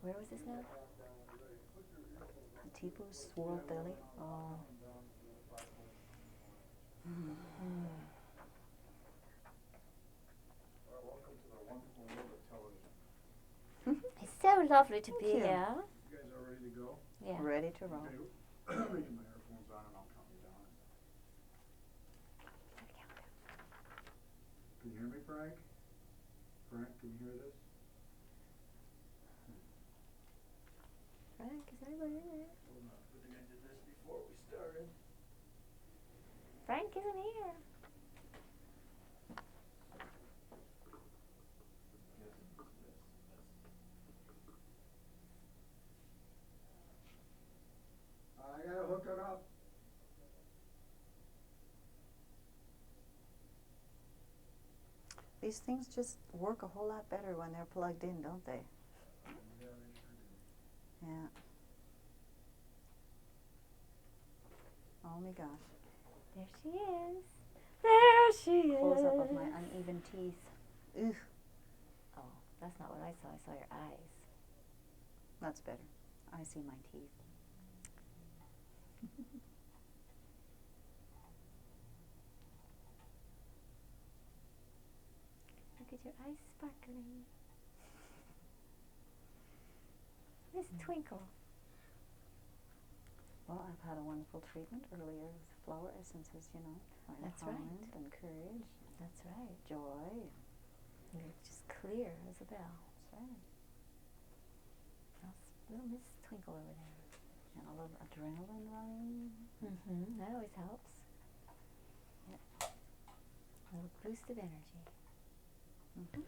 Where was this now? Tipu's World Deli. Oh. Welcome to the wonderful world of television. It's so lovely to Thank be you. here. You guys are ready to go? Yeah. Ready to roll. Okay. Let me get my earphones on and I'll count you down. Can you hear me, Frank? Frank, can you hear this? Frank, is anybody in there? Hold on. Good thing I did this before we started. Frank isn't here. I gotta hook it up. These things just work a whole lot better when they're plugged in, don't they? Yeah, they sure do. Yeah. Oh my gosh. There she is. There she is. Close up of my uneven teeth. Ugh, Oh, that's not what I saw. I saw your eyes. that's better. I see my teeth. Look at your eyes sparkling. Miss Twinkle. Well, I've had a wonderful treatment earlier with flower essences, you know. That's right. Empowerment and courage, That's right. joy. You're just clear as a bell. That's right. That's little Miss Twinkle over there. And a little adrenaline running. Mm-hmm. That always helps. Yep. A little boost of energy. Mm-hmm.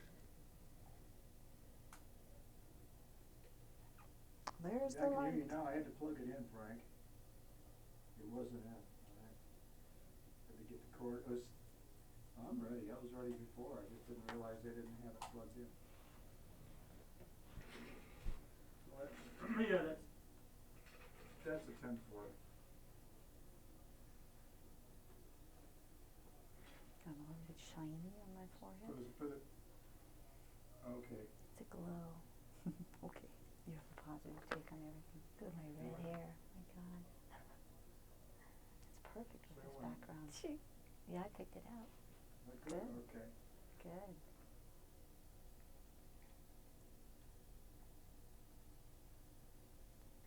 There's Yeah, the I can hear you light. now. I had to plug it in, Frank. It wasn't in. I had to get the cord. I'm ready. I was ready before. I just didn't realize they didn't have it plugged in. Well, yeah, that's a 10-4. I'm a little bit shiny on my forehead. Put it. Okay. It's a glow. Okay. You have a positive take on everything. Look at my red hair. My God. It's perfect with this So, background. Yeah, I picked it out. Good. Good. Okay. Good.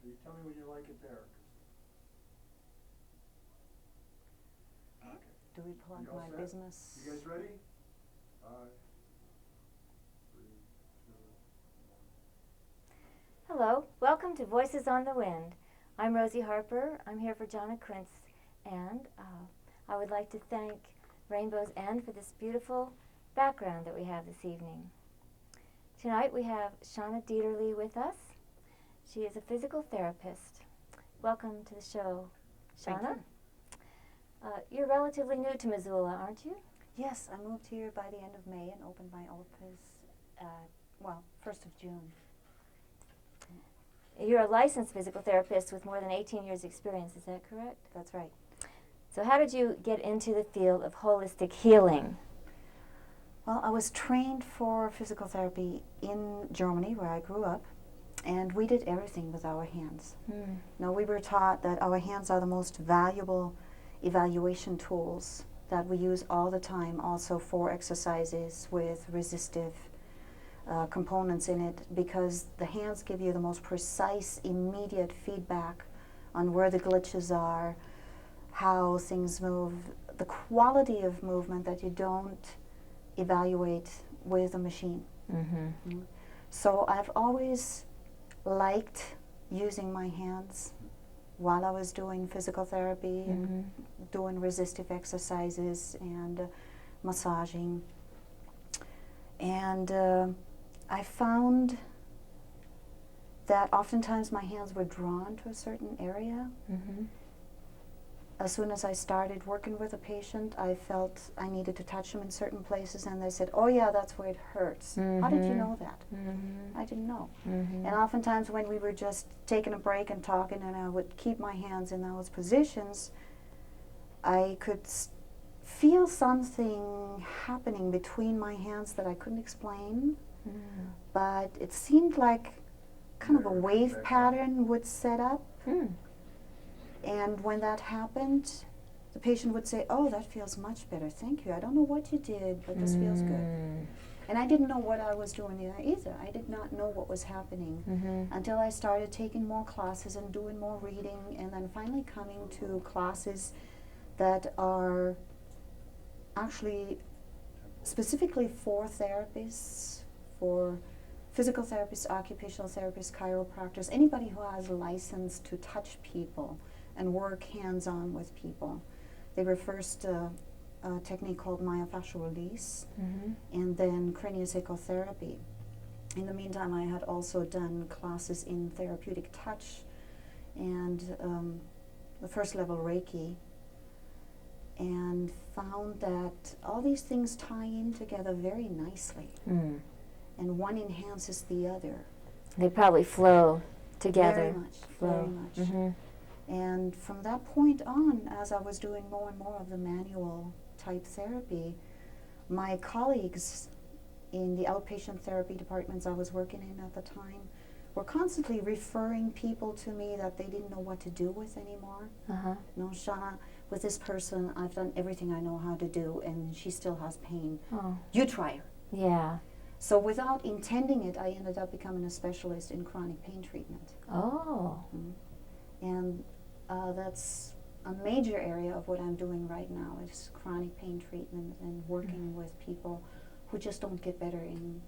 Can you tell me when you like it there? Okay. Do we plug You all my set? business? You guys ready? 5, 3, 2, 1. Hello. Welcome to Voices on the Wind. I'm Rosie Harper. I'm here for Shauna and I would like to thank Rainbow's End for this beautiful background that we have this evening. Tonight we have Shauna Diderly with us. She is a physical therapist. Welcome to the show, Thank Shauna. you. You're relatively new to Missoula, aren't you? Yes, I moved here by the end of May and opened my office, 1st of June. You're a licensed physical therapist with more than 18 years' experience, is that correct? That's right. So how did you get into the field of holistic healing? Well, I was trained for physical therapy in Germany, where I grew up, and we did everything with our hands. Now, we were taught that our hands are the most valuable evaluation tools that we use all the time, also for exercises with resistive components in it, because the hands give you the most precise, immediate feedback on where the glitches are, how things move, the quality of movement that you don't evaluate with a machine. Mm-hmm. So I've always liked using my hands while I was doing physical therapy and doing resistive exercises and massaging. And I found that oftentimes my hands were drawn to a certain area. Mm-hmm. As soon as I started working with a patient, I felt I needed to touch them in certain places, and they said, "Oh yeah, that's where it hurts." How did you know that? Mm-hmm. I didn't know. Mm-hmm. And oftentimes when we were just taking a break and talking, and I would keep my hands in those positions, I could feel something happening between my hands that I couldn't explain, but it seemed like kind of a wave pattern would set up. Hmm. And when that happened, the patient would say, "Oh, that feels much better. Thank you. I don't know what you did, but this feels good." And I didn't know what I was doing either. I did not know what was happening until I started taking more classes and doing more reading, and then finally coming to classes that are actually specifically for therapists, for physical therapists, occupational therapists, chiropractors, anybody who has a license to touch people and work hands-on with people. They were first a technique called myofascial release, and then craniosacral therapy. In the meantime, I had also done classes in therapeutic touch and the first level Reiki, and found that all these things tie in together very nicely, and one enhances the other. They probably flow together. Very much, very much. And from that point on, as I was doing more and more of the manual type therapy, my colleagues in the outpatient therapy departments I was working in at the time were constantly referring people to me that they didn't know what to do with anymore. You know, Shauna, with this person, I've done everything I know how to do, and she still has pain. You try her. Yeah. So without intending it, I ended up becoming a specialist in chronic pain treatment. And that's a major area of what I'm doing right now, is chronic pain treatment and working with people who just don't get better in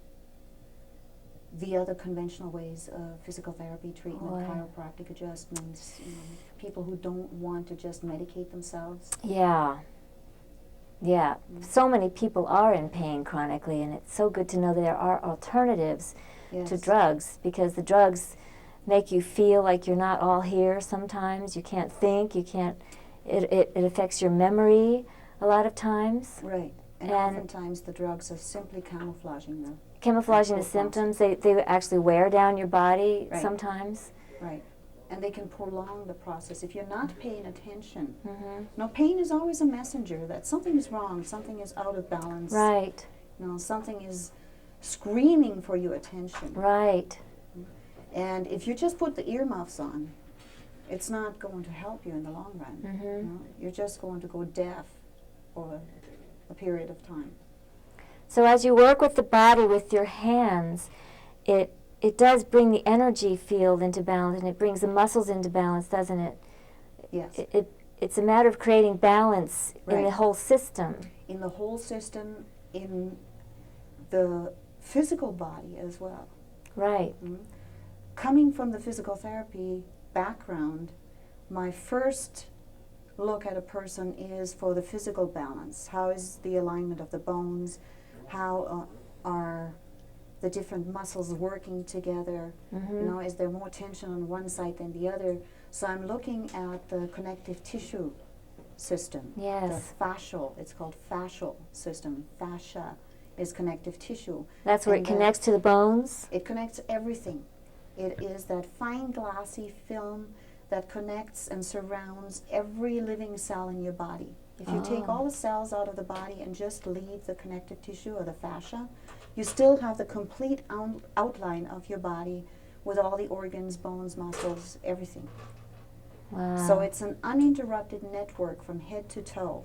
the other conventional ways of physical therapy treatment, chiropractic adjustments, you know, people who don't want to just medicate themselves. Yeah. So many people are in pain chronically, and it's so good to know there are alternatives to drugs, because the drugs make you feel like you're not all here sometimes. You can't think, it affects your memory a lot of times. Right. And oftentimes the drugs are simply camouflaging them. Camouflaging the symptoms. They actually wear down your body sometimes. Right. And they can prolong the process if you're not paying attention. No, pain is always a messenger that something is wrong, something is out of balance. Right. You know, something is screaming for your attention. Right. And if you just put the earmuffs on, it's not going to help you in the long run. You know, you're just going to go deaf for a period of time. So as you work with the body with your hands, it does bring the energy field into balance, and it brings the muscles into balance, doesn't it? Yes. It's a matter of creating balance in the whole system. In the whole system, in the physical body as well. Right. Coming from the physical therapy background, my first look at a person is for the physical balance. How is the alignment of the bones? How are the different muscles working together? You know, is there more tension on one side than the other? So I'm looking at the connective tissue system. Yes. The fascial, it's called fascial system. Fascia is connective tissue. That's where it connects to the bones? It connects everything. It is that fine glassy film that connects and surrounds every living cell in your body. If you take all the cells out of the body and just leave the connective tissue or the fascia, you still have the complete outline of your body with all the organs, bones, muscles, everything. Wow. So it's an uninterrupted network from head to toe,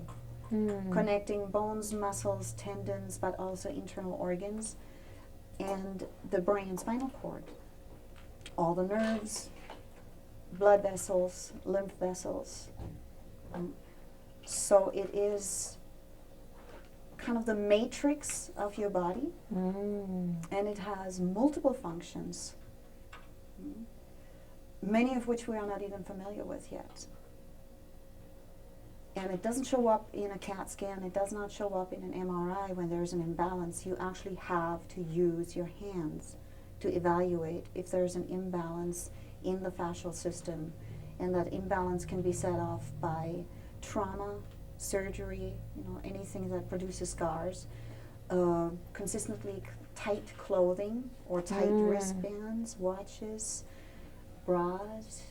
connecting bones, muscles, tendons, but also internal organs, and the brain and spinal cord. All the nerves, blood vessels, lymph vessels. So it is kind of the matrix of your body, and it has multiple functions, many of which we are not even familiar with yet. And it doesn't show up in a CAT scan, it does not show up in an MRI when there's an imbalance. You actually have to use your hands to evaluate if there's an imbalance in the fascial system, and that imbalance can be set off by trauma, surgery, you know, anything that produces scars, consistently tight clothing or tight wristbands, watches, bras,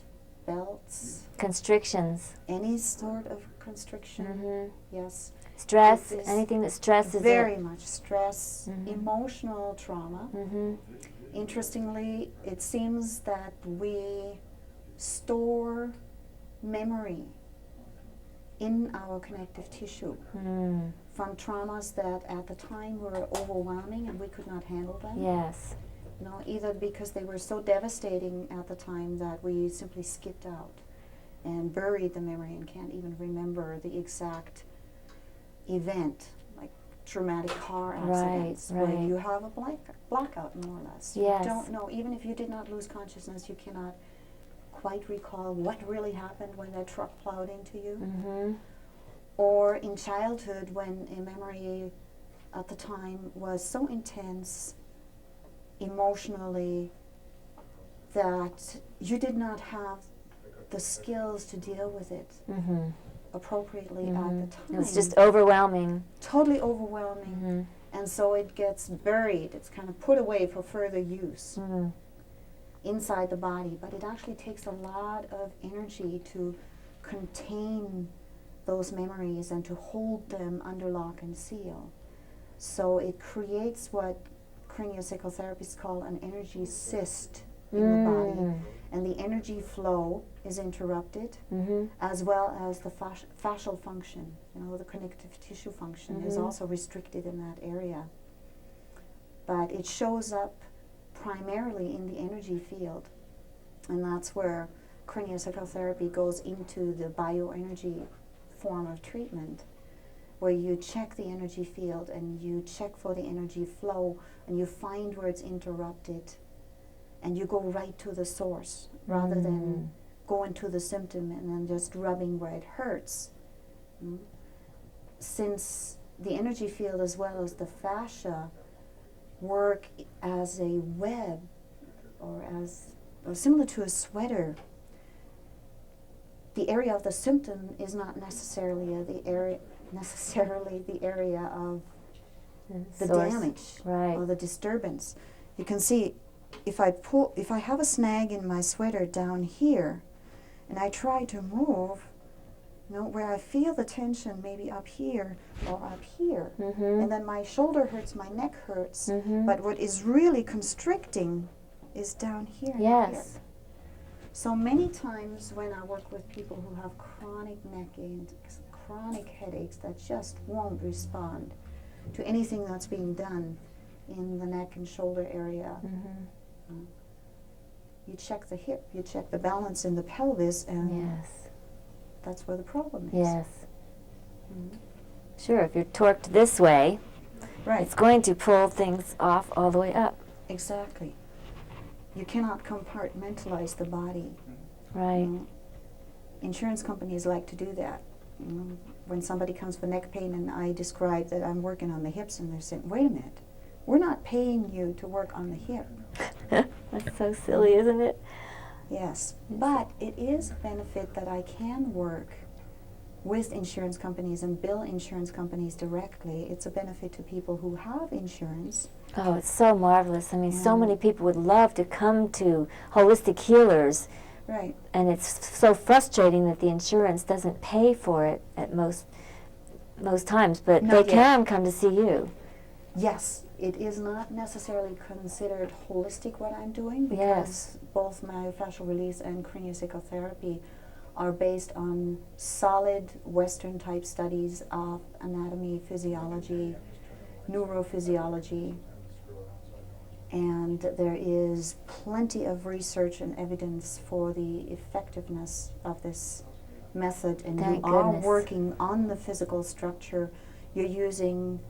belts. Constrictions. Any sort of constriction, yes. Stress, anything that stresses very much stress, emotional trauma. Interestingly, it seems that we store memory in our connective tissue from traumas that at the time were overwhelming and we could not handle them. Yes. You know, either because they were so devastating at the time that we simply skipped out and buried the memory and can't even remember the exact event, like traumatic car accidents, right. where you have a blackout more or less. Yes. You don't know, even if you did not lose consciousness, you cannot quite recall what really happened when that truck plowed into you. Mm-hmm. Or in childhood when a memory at the time was so intense emotionally that you did not have the skills to deal with it appropriately at the time. It was just overwhelming. Totally overwhelming. And so it gets buried. It's kind of put away for further use inside the body. But it actually takes a lot of energy to contain those memories and to hold them under lock and seal. So it creates what craniosacral therapists call an energy cyst in the body. And the energy flow is interrupted, as well as the fascial function. You know, the connective tissue function is also restricted in that area. But it shows up primarily in the energy field. And that's where craniosacral therapy goes into the bioenergy form of treatment, where you check the energy field and you check for the energy flow and you find where it's interrupted and you go right to the source rather than going to the symptom and then just rubbing where it hurts. Since the energy field as well as the fascia work as a web or similar to a sweater, the area of the symptom is not necessarily the area of the damage or the disturbance. You can see if I have a snag in my sweater down here and I try to move, you know, where I feel the tension maybe up here or up here, and then my shoulder hurts, my neck hurts, but what is really constricting is down here. Yes. So many times when I work with people who have chronic neck aches, chronic headaches that just won't respond to anything that's being done in the neck and shoulder area, you check the hip, you check the balance in the pelvis, and that's where the problem is. Yes. Sure, if you're torqued this way, it's going to pull things off all the way up. Exactly. You cannot compartmentalize the body. Right. Insurance companies like to do that. When somebody comes for neck pain and I describe that I'm working on the hips, and they're saying, wait a minute, we're not paying you to work on the hip. That's so silly, isn't it? Yes, but it is a benefit that I can work with insurance companies and bill insurance companies directly. It's a benefit to people who have insurance. Oh, it's so marvelous. I mean, so many people would love to come to holistic healers. Right. And it's so frustrating that the insurance doesn't pay for it at most times, but they can come to see you. Yes, it is not necessarily considered holistic what I'm doing, because both my fascial release and craniosacral therapy are based on solid Western type studies of anatomy, physiology, neurophysiology, and there is plenty of research and evidence for the effectiveness of this method, and you are working on the physical structure. You're using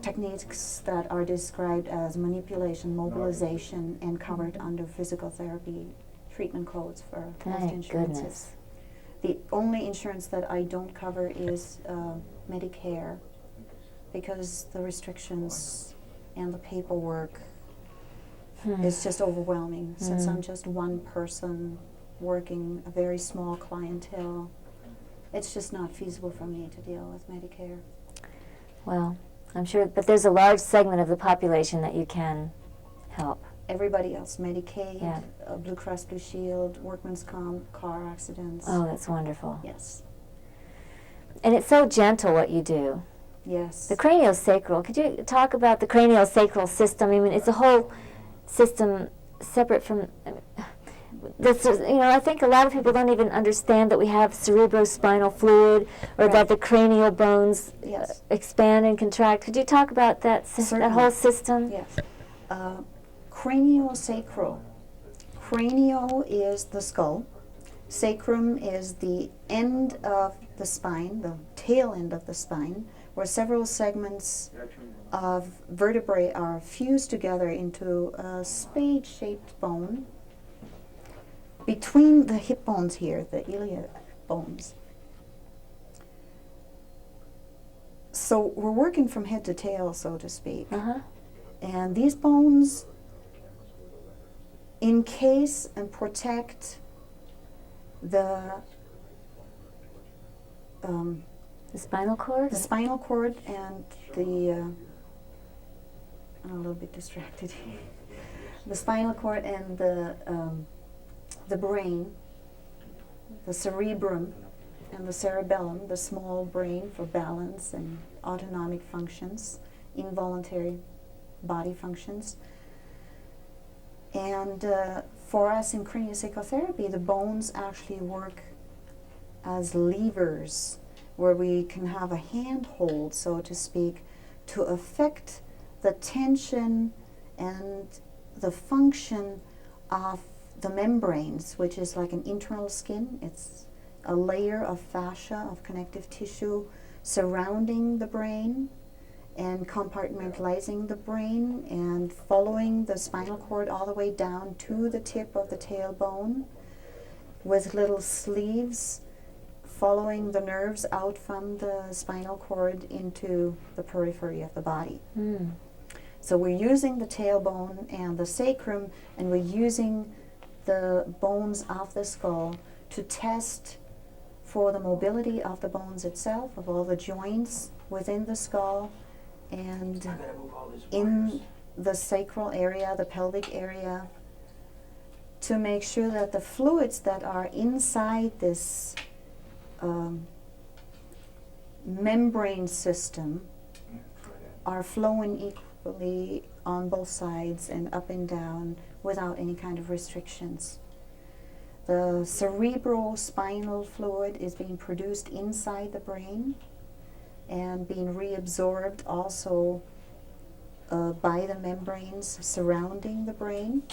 techniques that are described as manipulation, mobilization, and covered under physical therapy treatment codes for most insurances. The only insurance that I don't cover is Medicare, because the restrictions and the paperwork is just overwhelming. Since I'm just one person working a very small clientele, it's just not feasible for me to deal with Medicare. Well, I'm sure, but there's a large segment of the population that you can help. Everybody else, Medicaid, Blue Cross Blue Shield, workman's comp, car accidents. Oh, that's wonderful. Yes. And it's so gentle what you do. Yes. The craniosacral, could you talk about the craniosacral system? I mean, it's a whole system separate from. This is, I think a lot of people don't even understand that we have cerebrospinal fluid, or Right. that the cranial bones Yes. expand and contract. Could you talk about that that Certainly. whole system? Yes. Craniosacral. Cranial is the skull. Sacrum is the end of the spine, the tail end of the spine, where several segments of vertebrae are fused together into a spade-shaped bone between the hip bones here, the iliac bones. So we're working from head to tail, so to speak. Uh-huh. And these bones encase and protect the The spinal cord? spinal cord and the I'm a little bit distracted. The spinal cord and the brain, the cerebrum and the cerebellum, the small brain for balance and autonomic functions, involuntary body functions. And for us in craniosacral therapy, the bones actually work as levers, where we can have a handhold, so to speak, to affect the tension and the function of the membranes, which is like an internal skin. It's a layer of fascia, of connective tissue surrounding the brain and compartmentalizing the brain and following the spinal cord all the way down to the tip of the tailbone, with little sleeves following the nerves out from the spinal cord into the periphery of the body. Mm. So we're using the tailbone and the sacrum, and we're using the bones of the skull to test for the mobility of the bones itself, of all the joints within the skull, and in the sacral area, the pelvic area, to make sure that the fluids that are inside this membrane system are flowing equally on both sides and up and down without any kind of restrictions. The cerebrospinal fluid is being produced inside the brain and being reabsorbed also by the membranes surrounding the brain.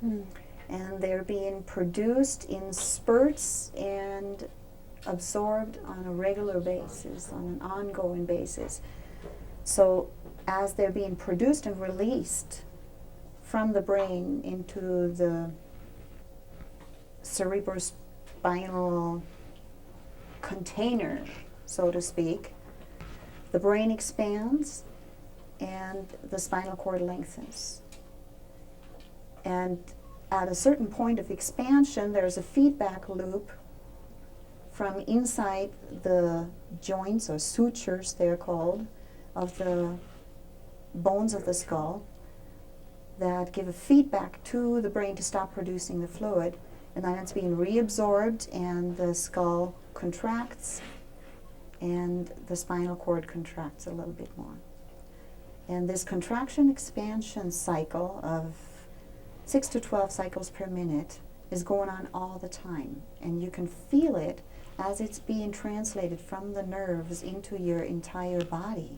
Mm. And they're being produced in spurts and absorbed on a regular basis, on an ongoing basis. So as they're being produced and released from the brain into the cerebrospinal container, so to speak, the brain expands and the spinal cord lengthens. And at a certain point of expansion, there's a feedback loop from inside the joints, or sutures they're called, of the bones of the skull, that give a feedback to the brain to stop producing the fluid, and then it's being reabsorbed and the skull contracts and the spinal cord contracts a little bit more. And this contraction expansion cycle of 6 to 12 cycles per minute is going on all the time, and you can feel it as it's being translated from the nerves into your entire body.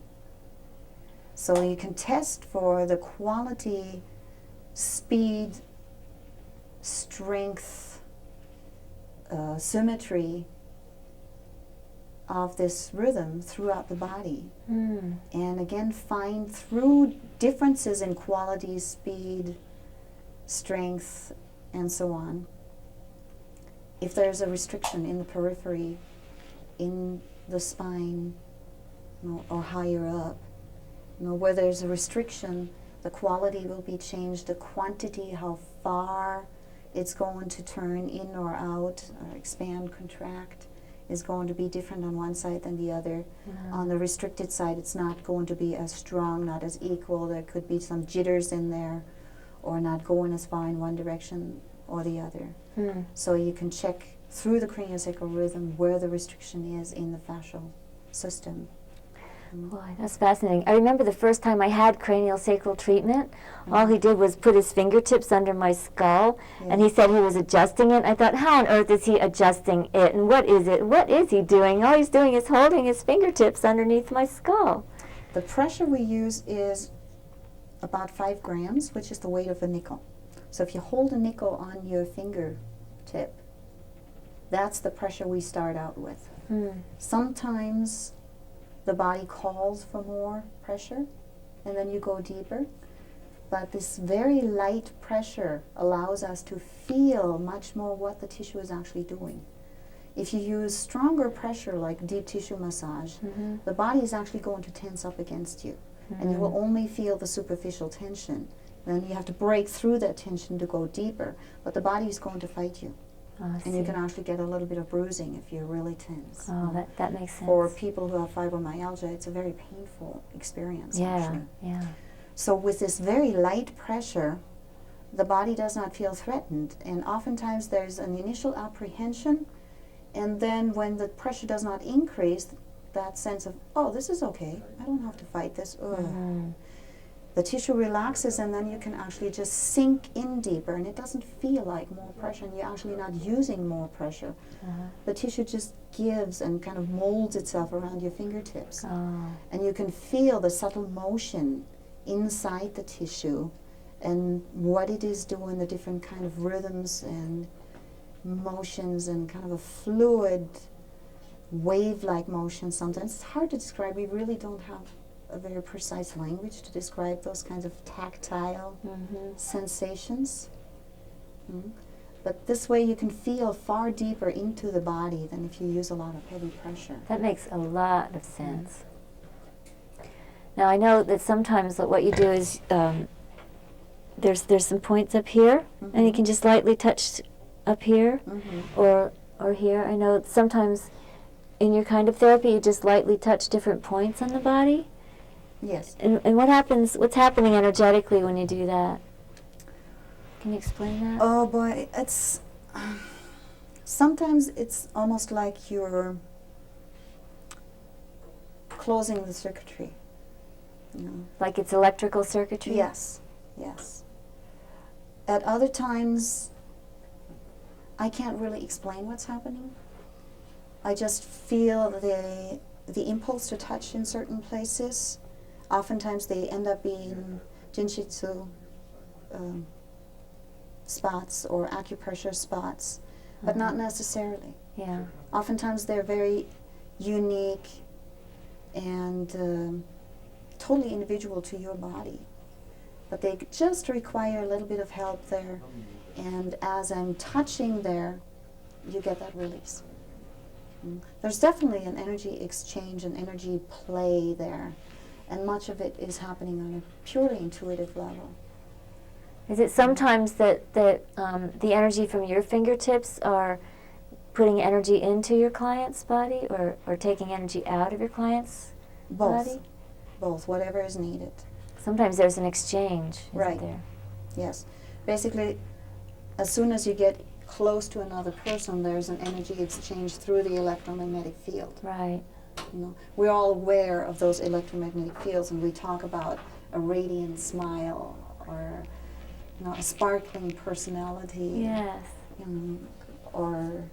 So you can test for the quality, speed, strength, symmetry of this rhythm throughout the body. Mm. And again, find through differences in quality, speed, strength, and so on, if there's a restriction in the periphery, in the spine, or higher up, where there's a restriction, the quality will be changed, the quantity, how far it's going to turn in or out, or expand, contract, is going to be different on one side than the other. Mm. On the restricted side, it's not going to be as strong, not as equal. There could be some jitters in there, or not going as far in one direction or the other. Mm. So you can check through the craniosacral rhythm where the restriction is in the fascial system. Boy, that's fascinating. I remember the first time I had cranial sacral treatment, all he did was put his fingertips under my skull, and he said he was adjusting it. I thought, how on earth is he adjusting it, and what is it? What is he doing? All he's doing is holding his fingertips underneath my skull. The pressure we use is about 5 grams, which is the weight of a nickel. So if you hold a nickel on your fingertip, that's the pressure we start out with. Sometimes the body calls for more pressure, and then you go deeper. But this very light pressure allows us to feel much more what the tissue is actually doing. If you use stronger pressure, like deep tissue massage, the body is actually going to tense up against you, and you will only feel the superficial tension. Then you have to break through that tension to go deeper, but the body is going to fight you. And you can actually get a little bit of bruising if you're really tense. Oh, that makes sense. For people who have fibromyalgia, it's a very painful experience, actually. Yeah. So with this very light pressure, the body does not feel threatened. And oftentimes there's an initial apprehension, and then when the pressure does not increase, that sense of, oh, this is okay, I don't have to fight this. The tissue relaxes, and then you can actually just sink in deeper, and it doesn't feel like more pressure, and you're actually not using more pressure. The tissue just gives and kind of molds itself around your fingertips. And you can feel the subtle motion inside the tissue and what it is doing, the different kind of rhythms and motions, and kind of a fluid, wave-like motion sometimes. It's hard to describe. We really don't have a very precise language to describe those kinds of tactile sensations. But this way you can feel far deeper into the body than if you use a lot of heavy pressure. That makes a lot of sense. Now I know that sometimes what you do is there's some points up here, and you can just lightly touch up here or here. I know sometimes in your kind of therapy you just lightly touch different points on the body. Yes. And what's happening energetically when you do that? Can you explain that? Oh boy, it's sometimes it's almost like you're closing the circuitry. Like it's electrical circuitry? Yes, yes. At other times, I can't really explain what's happening. I just feel the impulse to touch in certain places. Oftentimes they end up being jinjitsu spots or acupressure spots, but not necessarily. Yeah. Oftentimes they're very unique and totally individual to your body, but they just require a little bit of help there, and as I'm touching there, you get that release. There's definitely an energy exchange, an energy play there, and much of it is happening on a purely intuitive level. Is it sometimes that the energy from your fingertips are putting energy into your client's body, or taking energy out of your client's body? Both, whatever is needed. Sometimes there's an exchange, Right. isn't there? Yes. Basically, as soon as you get close to another person, there's an energy exchange through the electromagnetic field. Right. We're all aware of those electromagnetic fields, and we talk about a radiant smile or a sparkling personality. Yes. Or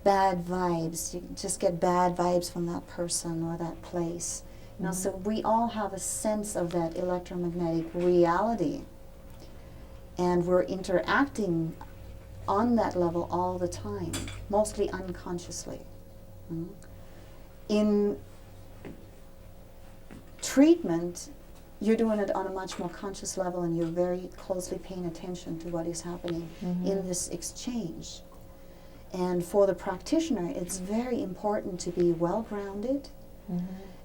bad vibes. You just get bad vibes from that person or that place. So we all have a sense of that electromagnetic reality, and we're interacting on that level all the time, mostly unconsciously. In treatment, you're doing it on a much more conscious level, and you're very closely paying attention to what is happening in this exchange. And for the practitioner, it's very important to be well-grounded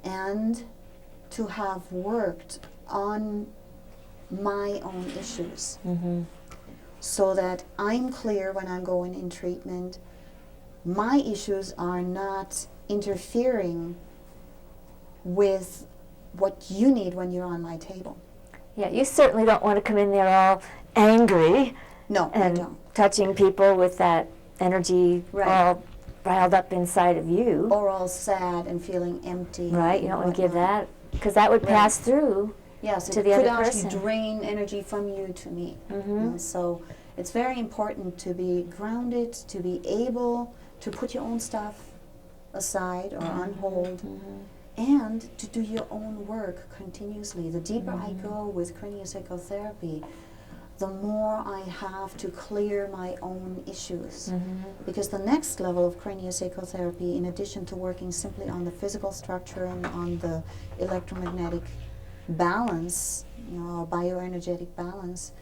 and to have worked on my own issues, so that I'm clear when I'm going in treatment. My issues are not interfering with what you need when you're on my table. Yeah, you certainly don't want to come in there all angry No, I and don't. touching people with that energy Right. all riled up inside of you. Or all sad and feeling empty. Right, you don't want to give that, because that would Right. pass through Yes, to it the could other actually person. drain energy from you to me. Mhm. So it's very important to be grounded, to be able to put your own stuff aside or on hold, and to do your own work continuously. The deeper I go with craniosacral the more I have to clear my own issues. Because the next level of craniosacral therapy, in addition to working simply on the physical structure and on the electromagnetic balance, bioenergetic balance,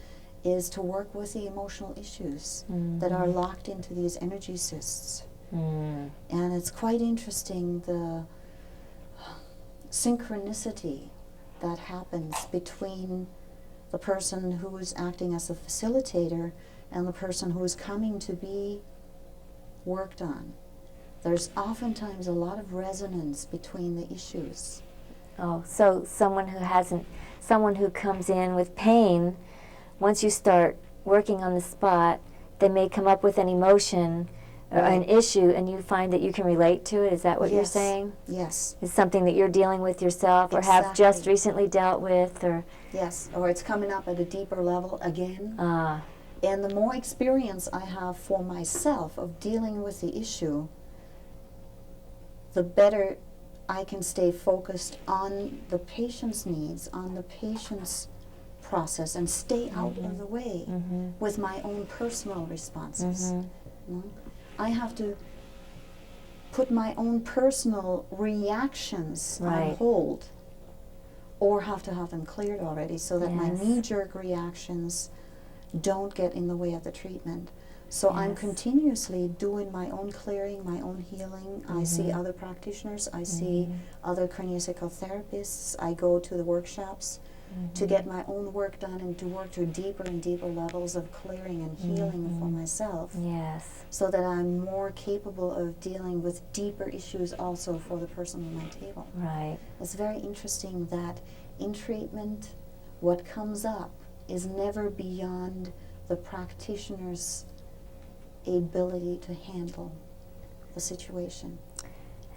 is to work with the emotional issues that are locked into these energy cysts. And it's quite interesting, the synchronicity that happens between the person who is acting as a facilitator and the person who is coming to be worked on. There's oftentimes a lot of resonance between the issues. Oh, so someone who comes in with pain, once you start working on the spot, they may come up with an emotion or an issue, and you find that you can relate to it. Is that what you're saying? Yes. It's something that you're dealing with yourself, or have just recently dealt with, or yes, or it's coming up at a deeper level again. And the more experience I have for myself of dealing with the issue, the better I can stay focused on the patient's needs, on the patient's process, and stay out of the way with my own personal responses. I have to put my own personal reactions on hold, or have to have them cleared already, so that my knee-jerk reactions don't get in the way of the treatment. So I'm continuously doing my own clearing, my own healing. I see other practitioners, I see other craniosacral therapists, I go to the workshops to get my own work done and to work to deeper and deeper levels of clearing and healing for myself. Yes. So that I'm more capable of dealing with deeper issues also for the person at my table. Right. It's very interesting that in treatment, what comes up is never beyond the practitioner's ability to handle the situation.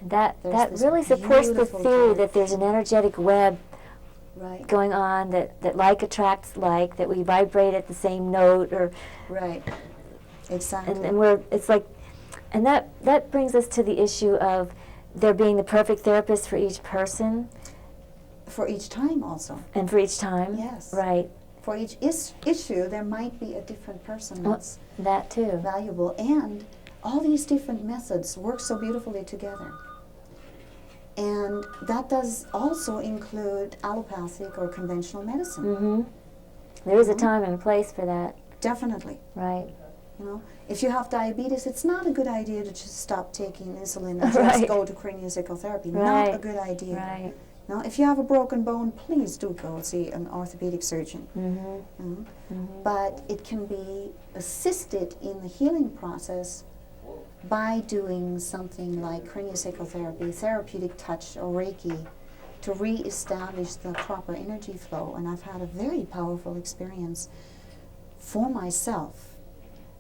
That There's really this supports the beautiful theory part. that there's an energetic web Right. going on, that like attracts like, that we vibrate at the same note, or Right. Exactly. and we're, it's like, and that brings us to the issue of there being the perfect therapist for each person. For each time also. And for each time. Yes. Right. For each issue, there might be a different person that's that too. valuable. And all these different methods work so beautifully together. And that does also include allopathic or conventional medicine. There is a time and a place for that. Definitely. Right. If you have diabetes, it's not a good idea to just stop taking insulin and just go to craniosacral therapy. Not a good idea. Right. If you have a broken bone, please do go see an orthopedic surgeon. But it can be assisted in the healing process by doing something like craniosacral therapy, therapeutic touch, or Reiki, to re-establish the proper energy flow. And I've had a very powerful experience for myself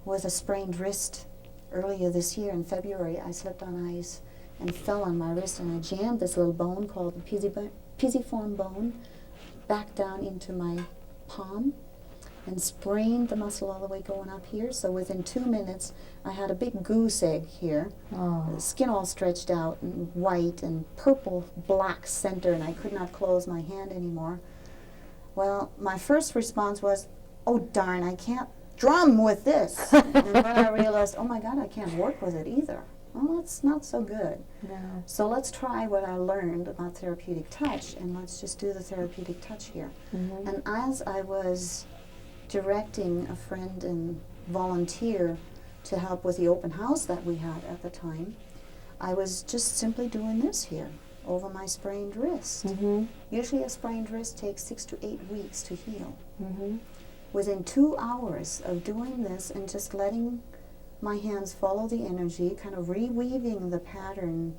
with a sprained wrist earlier this year in February. I slipped on ice and fell on my wrist, and I jammed this little bone called the pisiform bone back down into my palm and sprained the muscle all the way going up here. So within 2 minutes, I had a big goose egg here, the skin all stretched out and white and purple black center, and I could not close my hand anymore. Well, my first response was, oh darn, I can't drum with this. And then I realized, oh my God, I can't work with it either. Well, that's not so good. No. So let's try what I learned about therapeutic touch, and let's just do the therapeutic touch here. And as I was directing a friend and volunteer to help with the open house that we had at the time, I was just simply doing this here over my sprained wrist. Usually a sprained wrist takes 6 to 8 weeks to heal. Within 2 hours of doing this and just letting my hands follow the energy, kind of reweaving the pattern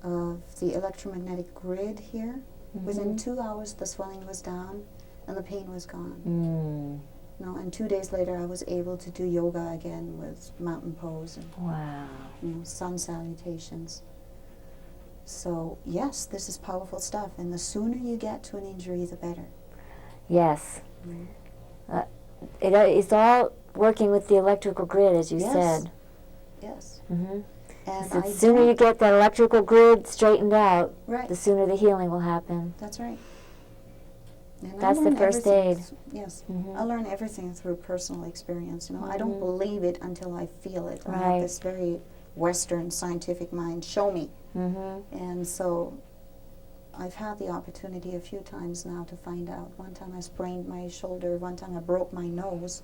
of the electromagnetic grid here, within 2 hours the swelling was down and the pain was gone. And And 2 days later, I was able to do yoga again with mountain pose and Wow. sun salutations. So yes, this is powerful stuff, and the sooner you get to an injury, the better. Yes. It's all working with the electrical grid, as you Yes. said. Yes. Mm-hmm. And The sooner you get that electrical grid straightened out, Right. the sooner the healing will happen. That's right. And That's the first aid. Yes. Mm-hmm. I learn everything through personal experience. I don't believe it until I feel it. I have Right. this very Western scientific mind. Show me. Mm-hmm. And so I've had the opportunity a few times now to find out. One time I sprained my shoulder. One time I broke my nose.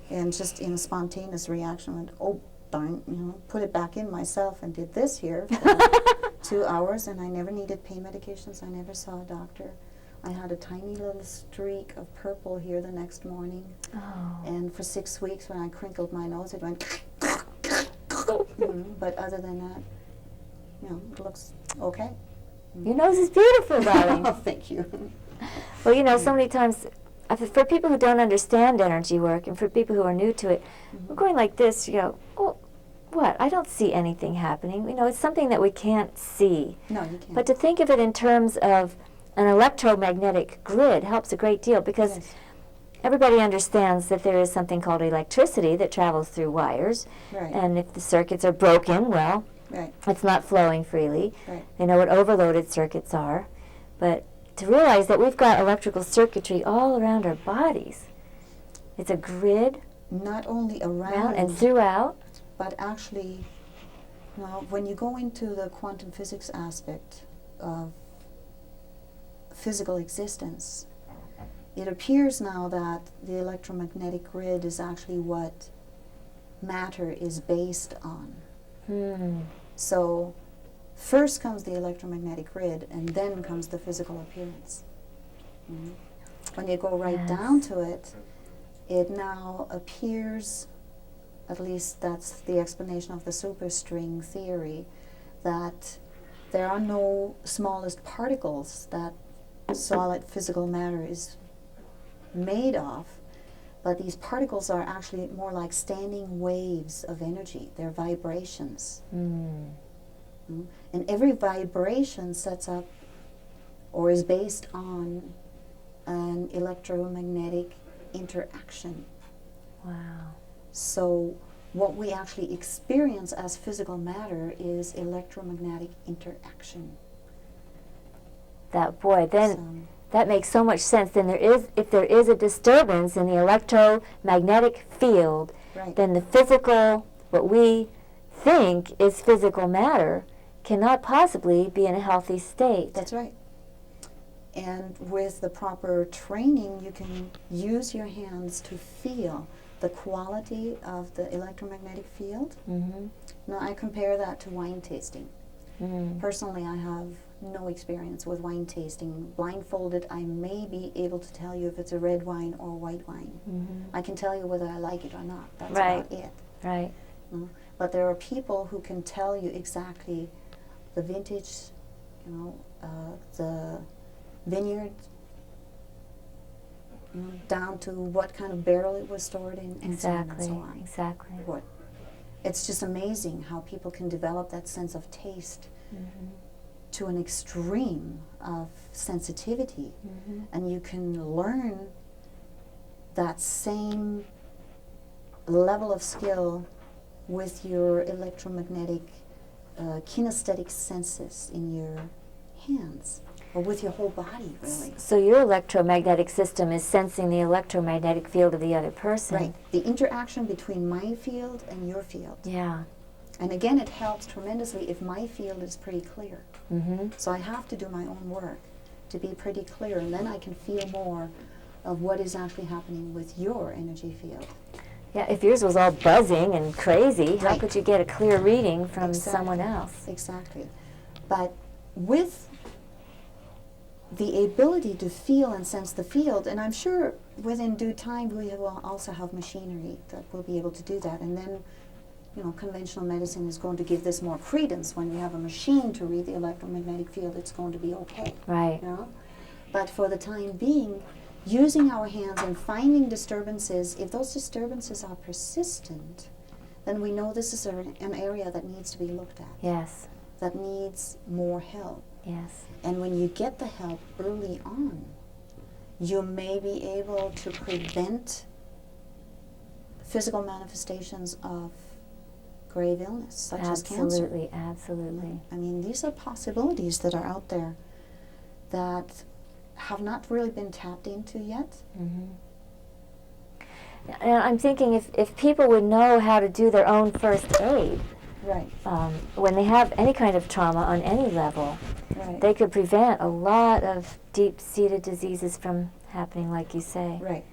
And just in a spontaneous reaction, went, oh, darn, put it back in myself and did this here for 2 hours. And I never needed pain medications. I never saw a doctor. I had a tiny little streak of purple here the next morning. Oh. And for 6 weeks when I crinkled my nose, it went but other than that, it looks okay. Your nose is beautiful, darling. Oh, thank you. Well, so many times, for people who don't understand energy work and for people who are new to it, we're going like this, oh, what? I don't see anything happening. It's something that we can't see. No, you can't. But to think of it in terms of an electromagnetic grid helps a great deal, because Yes. everybody understands that there is something called electricity that travels through wires. Right. And if the circuits are broken, well, Right. it's not flowing freely. Right. They know what overloaded circuits are. But to realize that we've got electrical circuitry all around our bodies. It's a grid Not only around and throughout. but actually, when you go into the quantum physics aspect of physical existence, it appears now that the electromagnetic grid is actually what matter is based on. So first comes the electromagnetic grid, and then comes the physical appearance. When you go right down to it, it now appears, at least that's the explanation of the superstring theory, that there are no smallest particles that solid physical matter is made of, but these particles are actually more like standing waves of energy. They're vibrations. And every vibration sets up or is based on an electromagnetic interaction. Wow. So what we actually experience as physical matter is electromagnetic interaction. That makes so much sense. Then if there is a disturbance in the electromagnetic field, Right. then the physical, what we think is physical matter, cannot possibly be in a healthy state. That's right. And with the proper training, you can use your hands to feel the quality of the electromagnetic field. Now, I compare that to wine tasting. Personally, I have no experience with wine tasting. Blindfolded, I may be able to tell you if it's a red wine or white wine. I can tell you whether I like it or not. That's Right. about it. Right. But there are people who can tell you exactly the vintage, the vineyard, down to what kind of barrel it was stored in, and so on and Exactly. so on. Exactly. It's just amazing how people can develop that sense of taste to an extreme of sensitivity, and you can learn that same level of skill with your electromagnetic kinesthetic senses in your hands, or with your whole body, really. So your electromagnetic system is sensing the electromagnetic field of the other person. Right. The interaction between my field and your field. Yeah. And again, it helps tremendously if my field is pretty clear. So I have to do my own work to be pretty clear, and then I can feel more of what is actually happening with your energy field. Yeah, if yours was all buzzing and crazy, how Right. could you get a clear reading from Exactly. someone else? Exactly. But with the ability to feel and sense the field, and I'm sure within due time we will also have machinery that will be able to do that, and then conventional medicine is going to give this more credence. When we have a machine to read the electromagnetic field, it's going to be okay. Right. But for the time being, using our hands and finding disturbances. If those disturbances are persistent, then we know this is an area that needs to be looked at. Yes. That needs more help. Yes. And when you get the help early on, you may be able to prevent physical manifestations of grave illness, such as cancer. Absolutely, absolutely. I mean, these are possibilities that are out there that have not really been tapped into yet. Mm-hmm. And I'm thinking if people would know how to do their own first aid, Right. When they have any kind of trauma on any level, Right. they could prevent a lot of deep-seated diseases from happening, like you say. Right.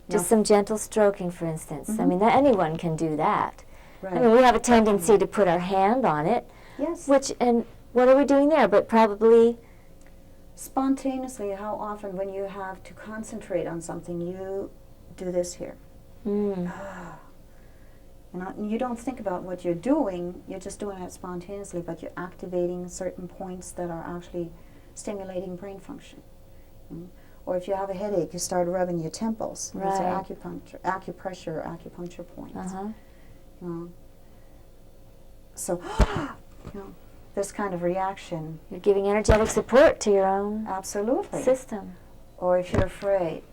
Just some gentle stroking, for instance. I Mhm. mean, anyone can do that. Right. I mean, we have a tendency to put our hand on it, Yes. and what are we doing there? But probably Spontaneously, how often when you have to concentrate on something, you do this here. You don't think about what you're doing, you're just doing it spontaneously, but you're activating certain points that are actually stimulating brain function. Or if you have a headache, you start rubbing your temples. These are acupressure points. So, this kind of reaction. You're giving energetic support to your own Absolutely. system. Or if you're afraid,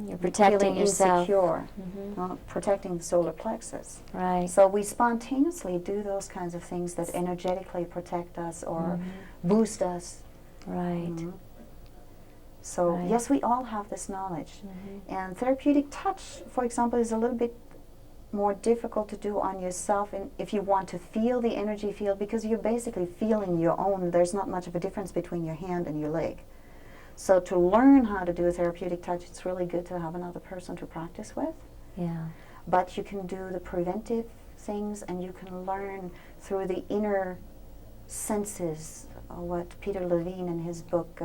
You're protecting feeling yourself. insecure, protecting the solar plexus. Right. So we spontaneously do those kinds of things that energetically protect us or boost us. Right. So Right. yes, we all have this knowledge. And therapeutic touch, for example, is a little bit more difficult to do on yourself if you want to feel the energy field, because you're basically feeling your own. There's not much of a difference between your hand and your leg. So to learn how to do a therapeutic touch, it's really good to have another person to practice with. Yeah. But you can do the preventive things, and you can learn through the inner senses, what Peter Levine in his book,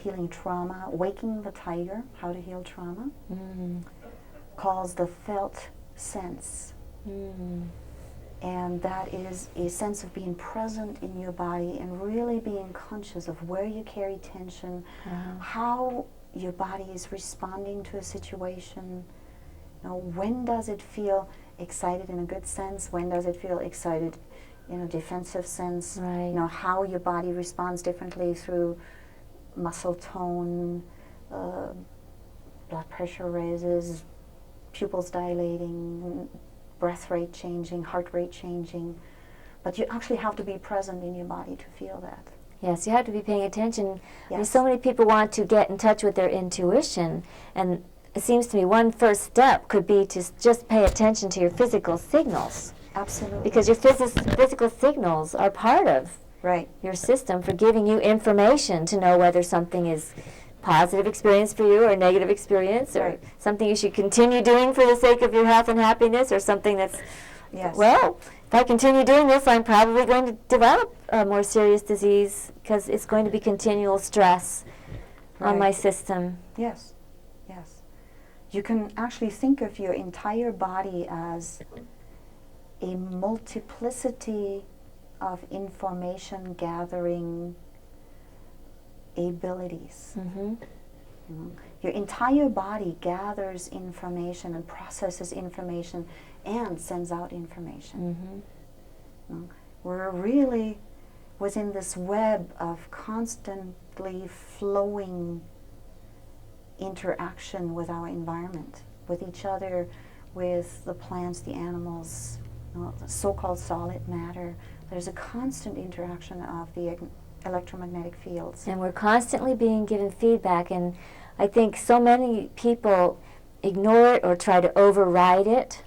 Healing Trauma, Waking the Tiger, How to Heal Trauma, calls the felt sense. And that is a sense of being present in your body and really being conscious of where you carry tension, how your body is responding to a situation. When does it feel excited in a good sense? When does it feel excited in a defensive sense? Right. How your body responds differently through muscle tone, blood pressure raises, pupils dilating, breath rate changing, heart rate changing. But you actually have to be present in your body to feel that. Yes, you have to be paying attention. Yes. I mean, so many people want to get in touch with their intuition, and it seems to me one first step could be to just pay attention to your physical signals. Absolutely. Because your physical signals are part of your system for giving you information to know whether something is positive experience for you or negative experience, or something you should continue doing for the sake of your health and happiness, or something that's, well, if I continue doing this, I'm probably going to develop a more serious disease because it's going to be continual stress on my system. Yes, yes. You can actually think of your entire body as a multiplicity of information gathering abilities. Your entire body gathers information and processes information and sends out information. We're really within this web of constantly flowing interaction with our environment, with each other, with the plants, the animals, the so-called solid matter. There's a constant interaction of the electromagnetic fields. And we're constantly being given feedback, and I think so many people ignore it or try to override it.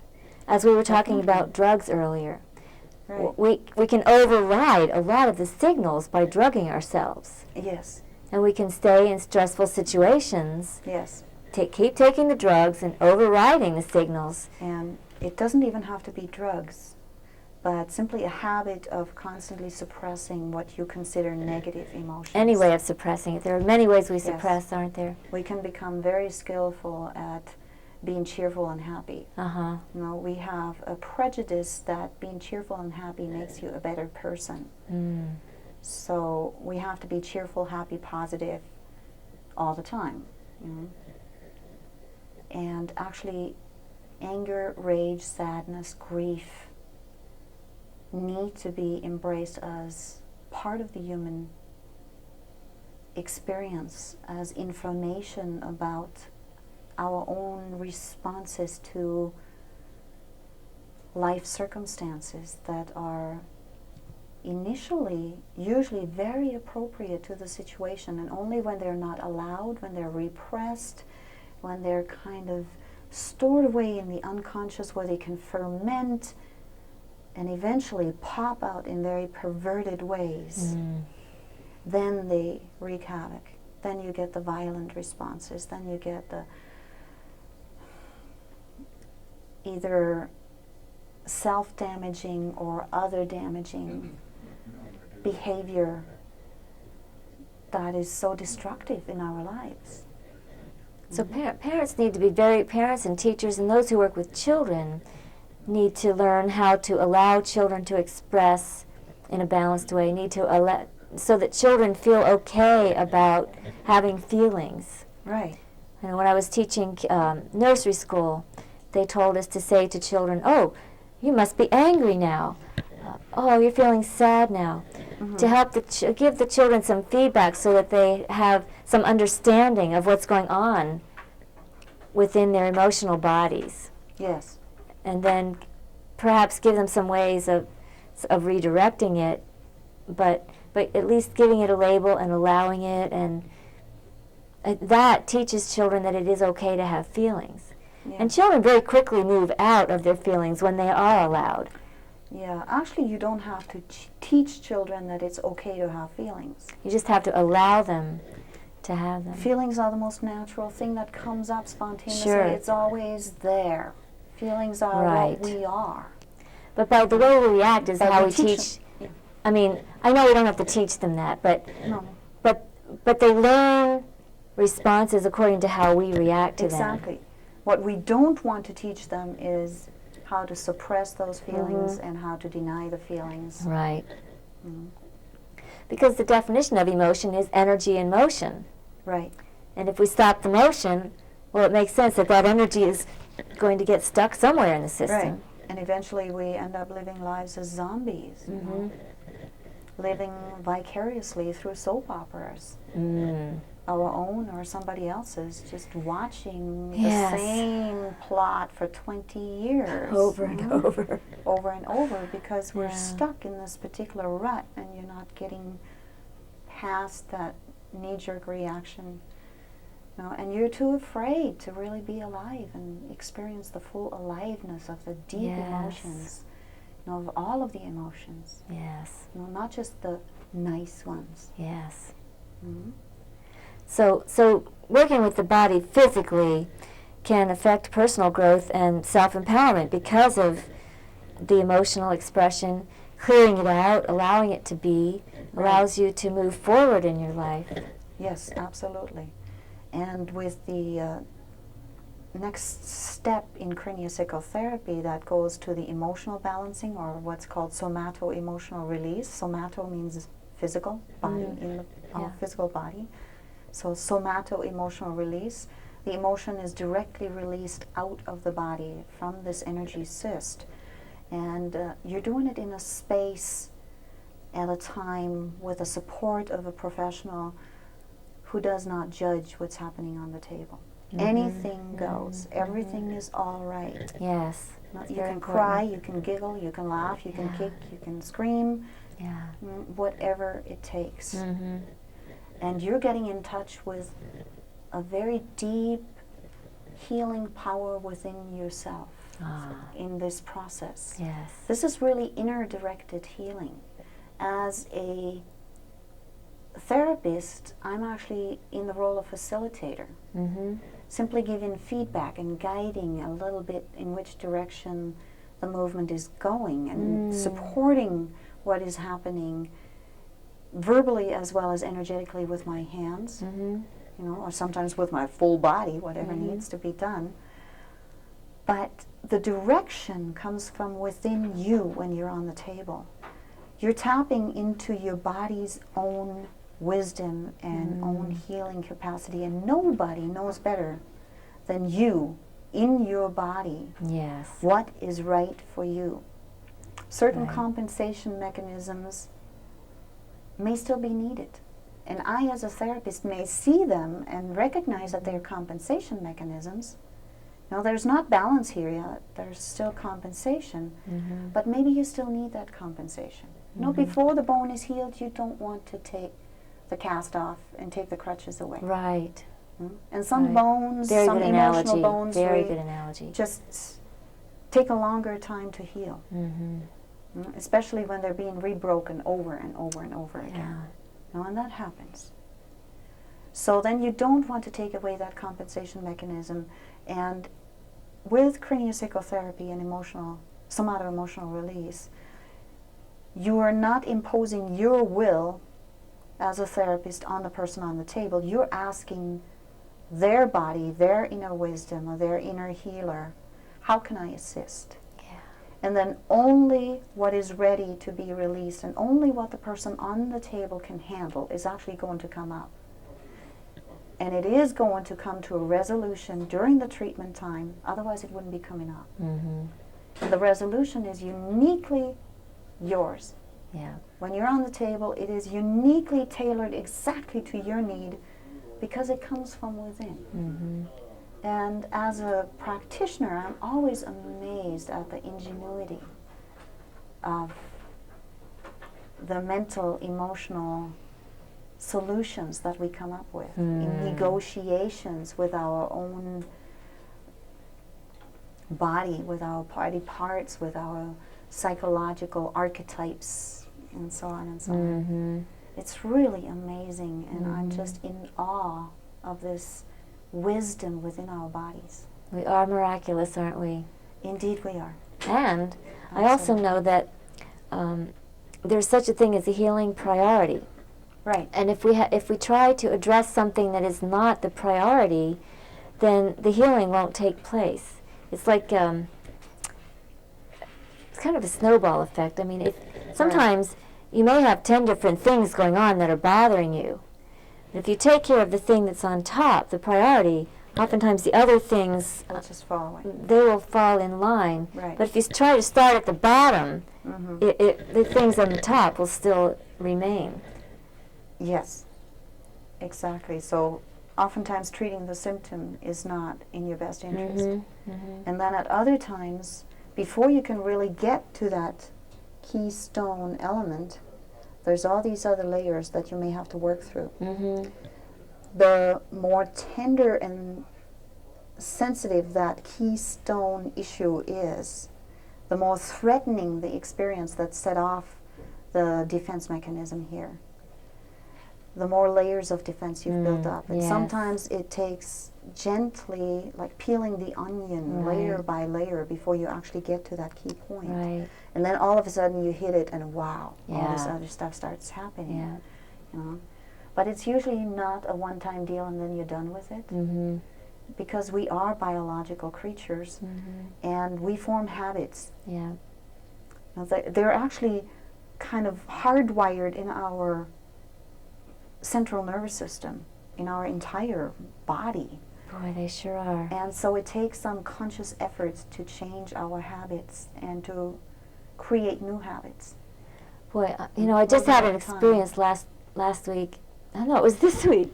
As we were talking about drugs earlier, we can override a lot of the signals by drugging ourselves. Yes. And we can stay in stressful situations. Yes. Keep taking the drugs and overriding the signals. And it doesn't even have to be drugs, but simply a habit of constantly suppressing what you consider negative emotions. Any way of suppressing it. There are many ways we suppress, aren't there? We can become very skillful at being cheerful and happy. We have a prejudice that being cheerful and happy makes you a better person. So we have to be cheerful, happy, positive all the time. And actually, anger, rage, sadness, grief need to be embraced as part of the human experience, as information about our own responses to life circumstances that are initially usually very appropriate to the situation, and only when they're not allowed, when they're repressed, when they're kind of stored away in the unconscious where they can ferment and eventually pop out in very perverted ways, then they wreak havoc. Then you get the violent responses. Then you get the either self-damaging or other damaging behavior that is so destructive in our lives. So parents need to be parents and teachers and those who work with children need to learn how to allow children to express in a balanced way, need to allow, so that children feel okay about having feelings. Right. And when I was teaching nursery school, they told us to say to children, "Oh, you must be angry now. Oh, you're feeling sad now." To help give the children some feedback so that they have some understanding of what's going on within their emotional bodies. Yes. And then perhaps give them some ways of redirecting it, but at least giving it a label and allowing it, and that teaches children that it is okay to have feelings. Yeah. And children very quickly move out of their feelings when they are allowed. Yeah, actually you don't have to teach children that it's okay to have feelings. You just have to allow them to have them. Feelings are the most natural thing that comes up spontaneously. Sure. It's always there. Feelings are Right. what we are. But by the way we react is But how we we teach teach. them. I mean, I know we don't have to teach them that, but No. but they learn responses according to how we react to them. Exactly. What we don't want to teach them is how to suppress those feelings and how to deny the feelings. Right. Because the definition of emotion is energy in motion. Right. And if we stop the motion, well, it makes sense that that energy is going to get stuck somewhere in the system. Right. And eventually we end up living lives as zombies, you know, living vicariously through soap operas. Our own or somebody else's, just watching Yes. the same plot for 20 years. Over and over. Over and over, because we're Yeah. stuck in this particular rut and you're not getting past that knee-jerk reaction. You know, and you're too afraid to really be alive and experience the full aliveness of the deep Yes. emotions, you know, of all of the emotions. Yes. You know, not just the nice ones. Yes. Mhm. So working with the body physically can affect personal growth and self-empowerment because of the emotional expression. Clearing it out, allowing it to be, allows you to move forward in your life. Yes, absolutely. And with the next step in craniopsychotherapy that goes to the emotional balancing, or what's called somato-emotional release. Somato means physical, body, in the Yeah. physical body. So somato-emotional release, the emotion is directly released out of the body from this energy cyst. And you're doing it in a space at a time with the support of a professional who does not judge what's happening on the table. Anything goes. Everything is all right. Yes. You very can important. cry, you can giggle, you can laugh, you can Yeah. kick, you can scream, Yeah. whatever it takes. Mm-hmm. And you're getting in touch with a very deep healing power within yourself in this process. Yes. This is really inner directed healing. As a therapist, I'm actually in the role of facilitator, simply giving feedback and guiding a little bit in which direction the movement is going and supporting what is happening verbally as well as energetically with my hands, you know, or sometimes with my full body, whatever needs to be done. But the direction comes from within you when you're on the table. You're tapping into your body's own wisdom and own healing capacity, and nobody knows better than you in your body Yes. what is right for you. Certain Right. compensation mechanisms may still be needed. And I, as a therapist, may see them and recognize that they're compensation mechanisms. Now, there's not balance here yet. There's still compensation. Mm-hmm. But maybe you still need that compensation. You know, Mhm. before the bone is healed, you don't want to take the cast off and take the crutches away. Right. And some Right. bones, Very some good emotional analogy. bones, Very we good analogy. just take a longer time to heal. Mm-hmm. Especially when they're being rebroken over and over and over Yeah. again. And that happens. So then you don't want to take away that compensation mechanism. And with craniosacral therapy and somato-emotional release, you are not imposing your will as a therapist on the person on the table. You're asking their body, their inner wisdom, or their inner healer, how can I assist? And then only what is ready to be released and only what the person on the table can handle is actually going to come up. And it is going to come to a resolution during the treatment time, otherwise it wouldn't be coming up. Mm-hmm. And the resolution is uniquely yours. Yeah. When you're on the table, it is uniquely tailored exactly to your need because it comes from within. Mm-hmm. And as a practitioner, I'm always amazed at the ingenuity of the mental, emotional solutions that we come up with in negotiations with our own body, with our body parts, with our psychological archetypes, and so on and so on. It's really amazing, and I'm just in awe of this wisdom within our bodies. We are miraculous, aren't we? Indeed we are. And I also know that there's such a thing as a healing priority. Right. And if we try to address something that is not the priority, then the healing won't take place. It's like it's kind of a snowball effect. I mean, if sometimes you may have 10 different things going on that are bothering you. If you take care of the thing that's on top, the priority, oftentimes the other things, They'll just fall away. they will fall in line. Right. But if you try to start at the bottom, the things on the top will still remain. Yes, exactly. So oftentimes treating the symptom is not in your best interest. And then at other times, before you can really get to that keystone element, there's all these other layers that you may have to work through. The more tender and sensitive that keystone issue is, the more threatening the experience that set off the defense mechanism here. The more layers of defense you've built up. And sometimes it takes gently, like peeling the onion layer by layer before you actually get to that key point. Right. And then all of a sudden you hit it and wow, all this Yeah. other stuff starts happening. Yeah. You know? But it's usually not a one-time deal and then you're done with it. Because we are biological creatures and we form habits. Yeah. Now, they're actually kind of hardwired in our central nervous system, in our entire body. Boy, they sure are. And so it takes some conscious efforts to change our habits and to create new habits. Boy, you know, I just had an Over time. experience last week. I know it was this week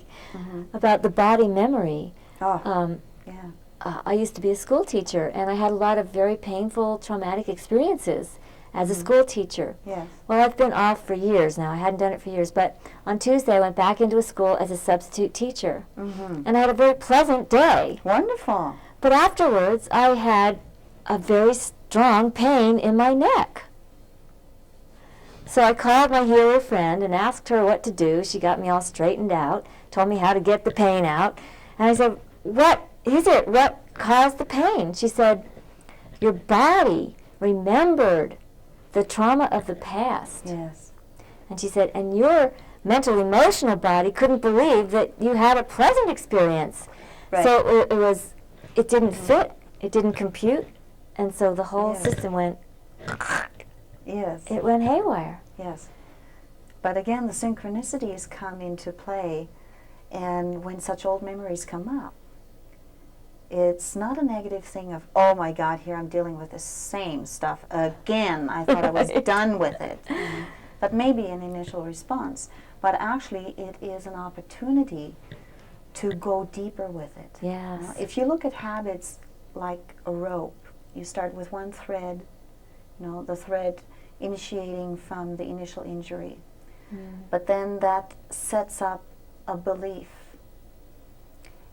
about the body memory. Oh, yeah. I used to be a school teacher, and I had a lot of very painful, traumatic experiences as a school teacher. Yes. Well, I've been off for years now. I hadn't done it for years, but on Tuesday I went back into a school as a substitute teacher, and I had a very pleasant day. Wonderful. But afterwards, I had a very strong pain in my neck. So I called my healer friend and asked her what to do. She got me all straightened out, told me how to get the pain out. And I said, "What is it? What caused the pain?" She said, "Your body remembered the trauma of the past." Yes. And she said, "And your mental, emotional body couldn't believe that you had a pleasant experience." Right. So it didn't fit, it didn't compute, and so the whole Yes. system went Yes. haywire. Yes. But again, the synchronicities come into play, and when such old memories come up, it's not a negative thing of, oh my God, here I'm dealing with the same stuff again. I thought I was done with it. That may be an initial response, but actually it is an opportunity to go deeper with it. Yes. If you look at habits like a rope, you start with one thread, the thread initiating from the initial injury. But then that sets up a belief.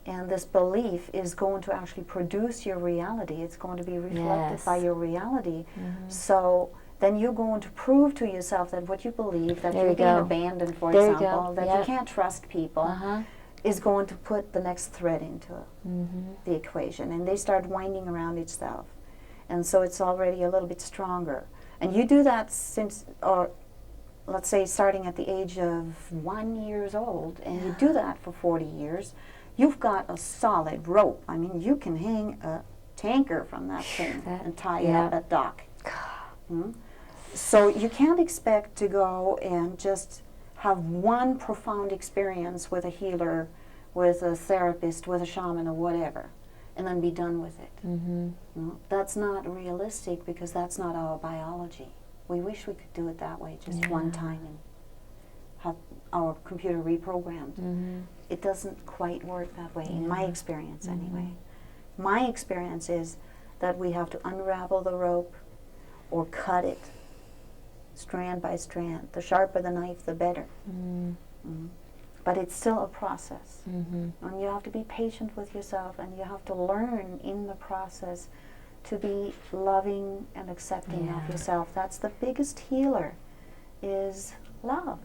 And this belief is going to actually produce your reality. It's going to be reflected by your reality. So then you're going to prove to yourself that what you believe, that you're being abandoned, for example, that you can't trust people, is going to put the next thread into the equation. And they start winding around itself. And so it's already a little bit stronger. And you do that since, or let's say starting at the age of 1 year old, and you do that for 40 years, you've got a solid rope. I mean, you can hang a tanker from that thing and tie it up at dock. So you can't expect to go and just have one profound experience with a healer, with a therapist, with a shaman, or whatever, and then be done with it. That's not realistic, because that's not our biology. We wish we could do it that way, just one time, and have our computer reprogrammed. It doesn't quite work that way, in my experience anyway. My experience is that we have to unravel the rope or cut it strand by strand. The sharper the knife, the better. But it's still a process. And you have to be patient with yourself, and you have to learn in the process to be loving and accepting of yourself. That's the biggest healer, is love.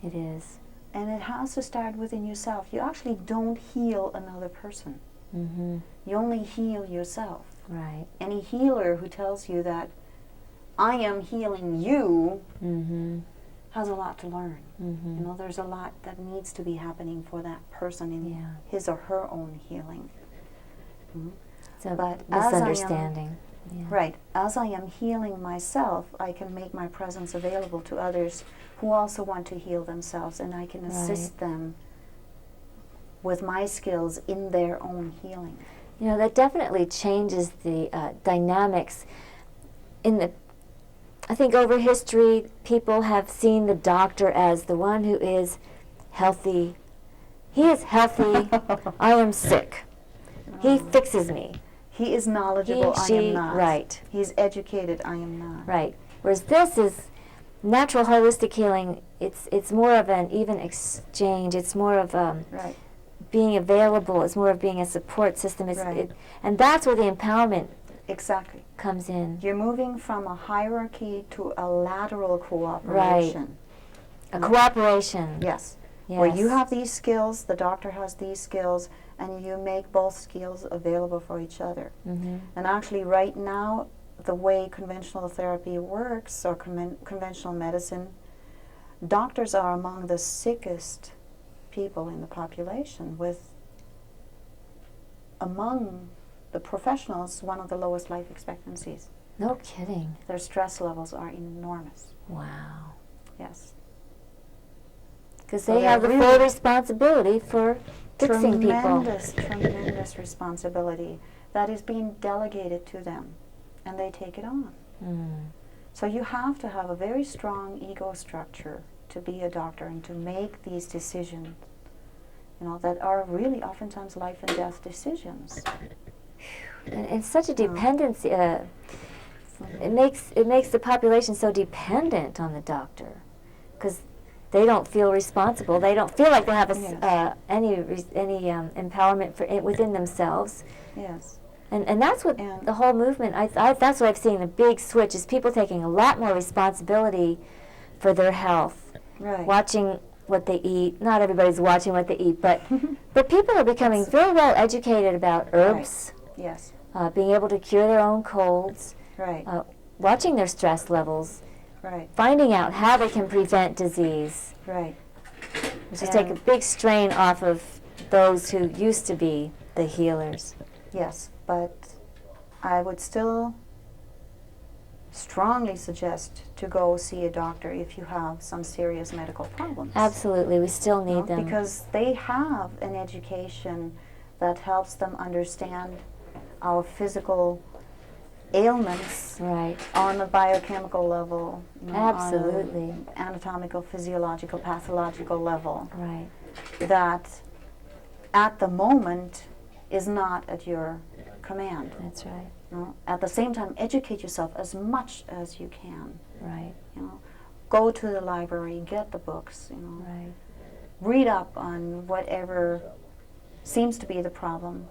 It is. And it has to start within yourself. You actually don't heal another person. You only heal yourself. Right. Any healer who tells you that I am healing you has a lot to learn. There's a lot that needs to be happening for that person in his or her own healing. So, but misunderstanding. Right. As I am healing myself, I can make my presence available to others who also want to heal themselves, and I can assist them with my skills in their own healing. That definitely changes the dynamics. I think over history, people have seen the doctor as the one who is healthy. He is healthy. I am sick. He fixes me. He is knowledgeable. I am not. Right. He's educated. I am not. Right. Whereas this is natural holistic healing. It's more of an even exchange. It's more of being available. It's more of being a support system. And that's where the empowerment comes in. You're moving from a hierarchy to a lateral cooperation. Right. A cooperation. Yes. Where you have these skills, the doctor has these skills, and you make both skills available for each other. And actually right now, the way conventional therapy works, or conventional medicine, doctors are among the sickest people in the population, with, among the professionals, one of the lowest life expectancies. No kidding. Their stress levels are enormous. Wow. Yes. Because they have the full responsibility for fixing people. Tremendous responsibility that is being delegated to them, and they take it on. So you have to have a very strong ego structure to be a doctor and to make these decisions, that are really oftentimes life and death decisions. And such a dependency. It makes the population so dependent on the doctor, because they don't feel responsible. They don't feel like they have any empowerment within themselves. Yes. And that's what the whole movement. That's what I've seen. The big switch is people taking a lot more responsibility for their health. Right. Watching what they eat. Not everybody's watching what they eat, but people are becoming very well educated about herbs. Right. Yes. Being able to cure their own colds. Right. Watching their stress levels. Right. Finding out how they can prevent disease. Right. Which is take a big strain off of those who used to be the healers. Yes, but I would still strongly suggest to go see a doctor if you have some serious medical problems. Absolutely, we still You know, need them. because they have an education that helps them understand our physical ailments Right. on a biochemical level, you know, Absolutely. on an anatomical, physiological, pathological level, Right. that at the moment is not at your command. That's right. You know? At the same time, educate yourself as much as you can. Right. You know, go to the library, get the books. You know, Right. read up on whatever seems to be the problem.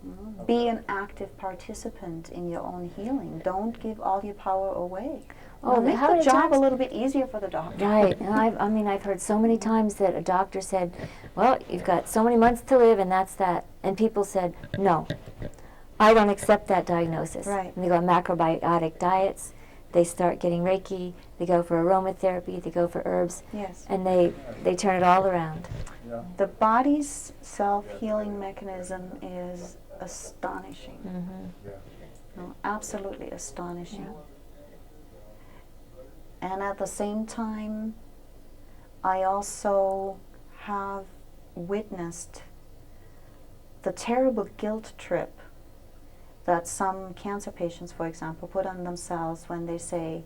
You know? Be an active participant in your own healing. Don't give all your power away. Oh, make how the many job times- a little bit easier for the doctor. Right. And I mean, I've heard so many times that a doctor said, well, you've got so many months to live and that's that. And people said, no, I don't accept that diagnosis. Right. And they go on macrobiotic diets, they start getting Reiki, they go for aromatherapy, they go for herbs, Yes. and they turn it all around. Yeah. The body's self-healing mechanism is astonishing. Mm-hmm. Yeah. No, absolutely astonishing. Yeah. And at the same time, I also have witnessed the terrible guilt trip that some cancer patients, for example, put on themselves when they say,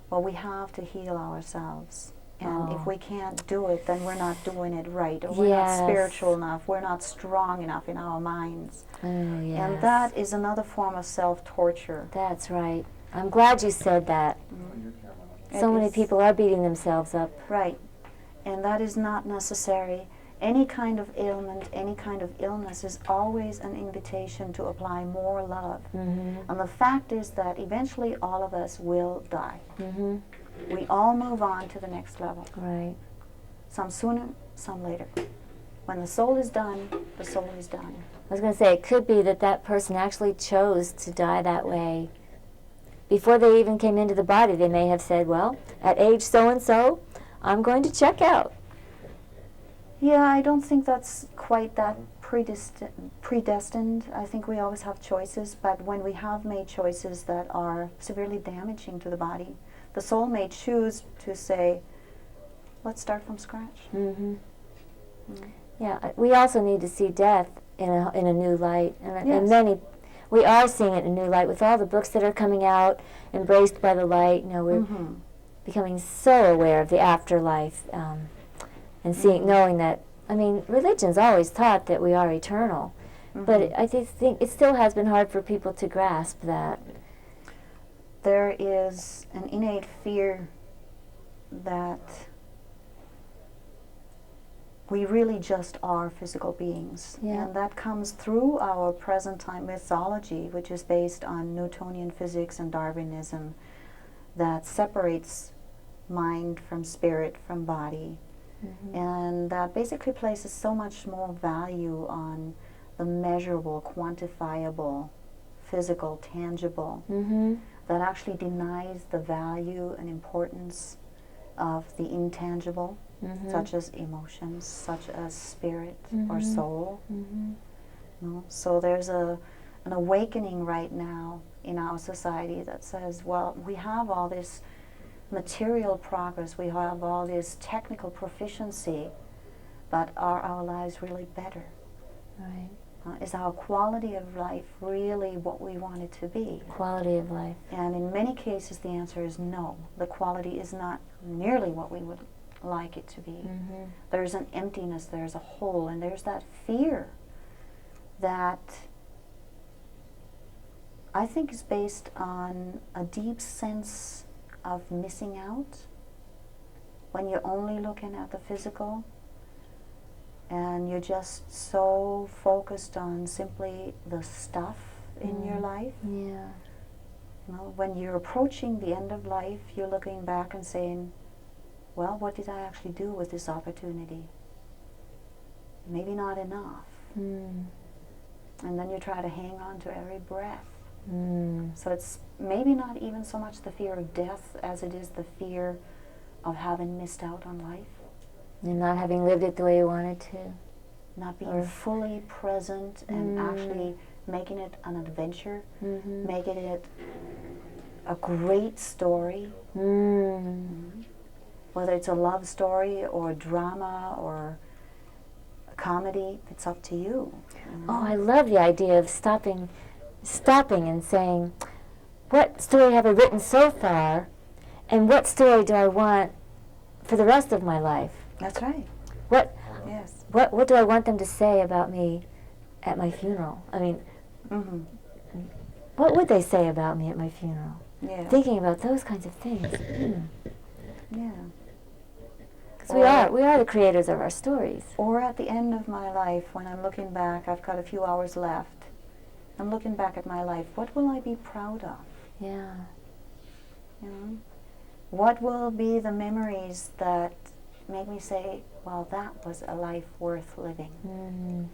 well, we have to heal ourselves. And if Oh. we can't do it, then we're not doing it right. Or we're Yes. not spiritual enough. We're not strong enough in our minds. Oh, yes. And that is another form of self-torture. That's right. I'm glad you said that. On your camera. So It many is- people are beating themselves up. Right. And that is not necessary. Any kind of ailment, any kind of illness is always an invitation to apply more love. Mm-hmm. And the fact is that eventually all of us will die. Mm-hmm. We all move on to the next level. Right. Some sooner, some later. When the soul is done, the soul is done. I was going to say, it could be that that person actually chose to die that way. Before they even came into the body, they may have said, well, at age so-and-so, I'm going to check out. Yeah, I don't think that's quite that predestined. I think we always have choices, but when we have made choices that are severely damaging to the body, the soul may choose to say, let's start from scratch. Mm-hmm. Yeah, we also need to see death in a new light. And Yes. We are seeing it in a new light with all the books that are coming out, Embraced by the Light. You know, we're Mm-hmm. becoming so aware of the afterlife, and seeing, knowing that, I mean, religion's always taught that we are eternal, but I think it still has been hard for people to grasp that. There is an innate fear that we really just are physical beings. Yeah. And that comes through our present time mythology, which is based on Newtonian physics and Darwinism, that separates mind from spirit from body. Mm-hmm. And that basically places so much more value on the measurable, quantifiable, physical, tangible, Mm-hmm. that actually denies the value and importance of the intangible, Mm-hmm. such as emotions, such as spirit or Mhm. soul. Mm-hmm. You know? So there's an awakening right now in our society that says, well, we have all this material progress, we have all this technical proficiency, but are our lives really better? Right. Is our quality of life really what we want it to be? Quality of life. And in many cases the answer is no. The quality is not nearly what we would like it to be. Mm-hmm. There's an emptiness, there's a hole, and there's that fear that I think is based on a deep sense of missing out when you're only looking at the physical and you're just so focused on simply the stuff in your life. Yeah. You know, when you're approaching the end of life, you're looking back and saying, well, what did I actually do with this opportunity? Maybe not enough. Mm. And then you try to hang on to every breath. Mm. So it's maybe not even so much the fear of death as it is the fear of having missed out on life. And not having lived it the way you wanted to. Not being Or- fully present and actually making it an adventure, Mm-hmm. making it a great story, whether it's a love story or a drama or a comedy, it's up to you. Oh, I love the idea of stopping and saying, what story have I written so far, and what story do I want for the rest of my life? That's right. What Yes. what do I want them to say about me at my funeral? I mean, what would they say about me at my funeral? Yeah. Thinking about those kinds of things. Yeah. Because we are the creators of our stories. Or at the end of my life, when I'm looking back, I've got a few hours left. I'm looking back at my life. What will I be proud of? Yeah. You know? What will be the memories that make me say, well, that was a life worth living?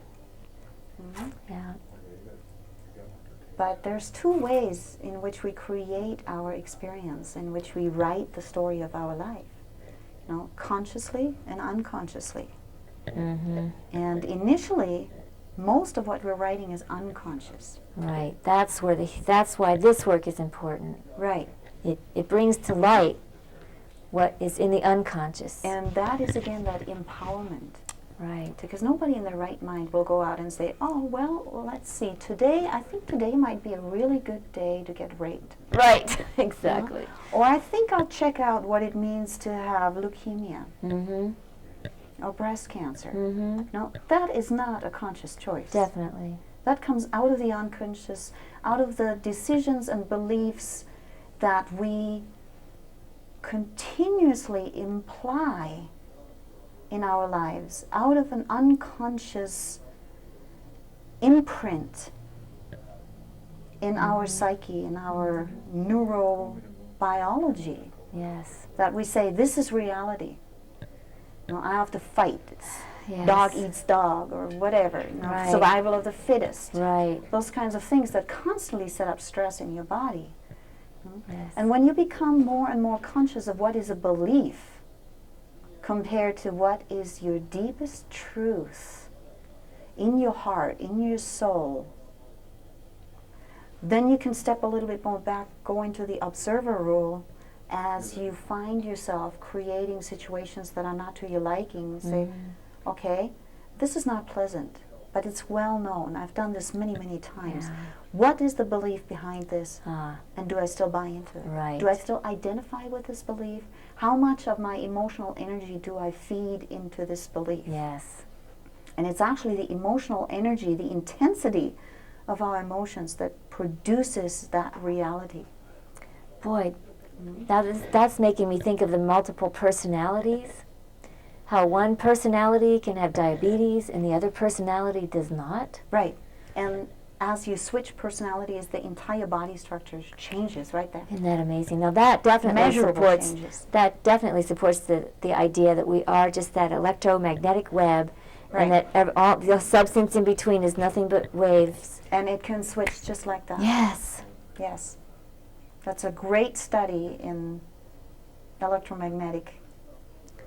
Yeah. But there's two ways in which we create our experience, in which we write the story of our life. You know, consciously and unconsciously. And initially, most of what we're writing is unconscious. Right. That's why this work is important. Right. It brings to light what is in the unconscious. And that is, again, that empowerment. Right. Because nobody in their right mind will go out and say, oh, well, let's see, I think today might be a really good day to get raped. Right. Exactly. Or I think I'll check out what it means to have leukemia or breast cancer. No, that is not a conscious choice. Definitely. That comes out of the unconscious, out of the decisions and beliefs that we continuously imply in our lives, out of an unconscious imprint in our psyche, in our neurobiology. Yes. That we say, this is reality. You know, I have to fight. It's Yes. dog eats dog or whatever. You know, Right. survival of the fittest. Right. Those kinds of things that constantly set up stress in your body. Yes. And when you become more and more conscious of what is a belief compared to what is your deepest truth in your heart, in your soul, then you can step a little bit more back, go into the observer role as you find yourself creating situations that are not to your liking. Say, okay, this is not pleasant, but it's well known. I've done this many, many times. Yeah. What is the belief behind this? Ah. And do I still buy into it? Right. Do I still identify with this belief? How much of my emotional energy do I feed into this belief? Yes. And it's actually the emotional energy, the intensity of our emotions that produces that reality. Boy, that's making me think of the multiple personalities. How one personality can have diabetes and the other personality does not. Right. And as you switch personalities, the entire body structure changes right there. Isn't that amazing? Now that definitely Measurable supports changes. the idea that we are just that electromagnetic web, Right. and that all the substance in between is nothing but waves. And it can switch just like that. Yes. Yes. That's a great study in electromagnetic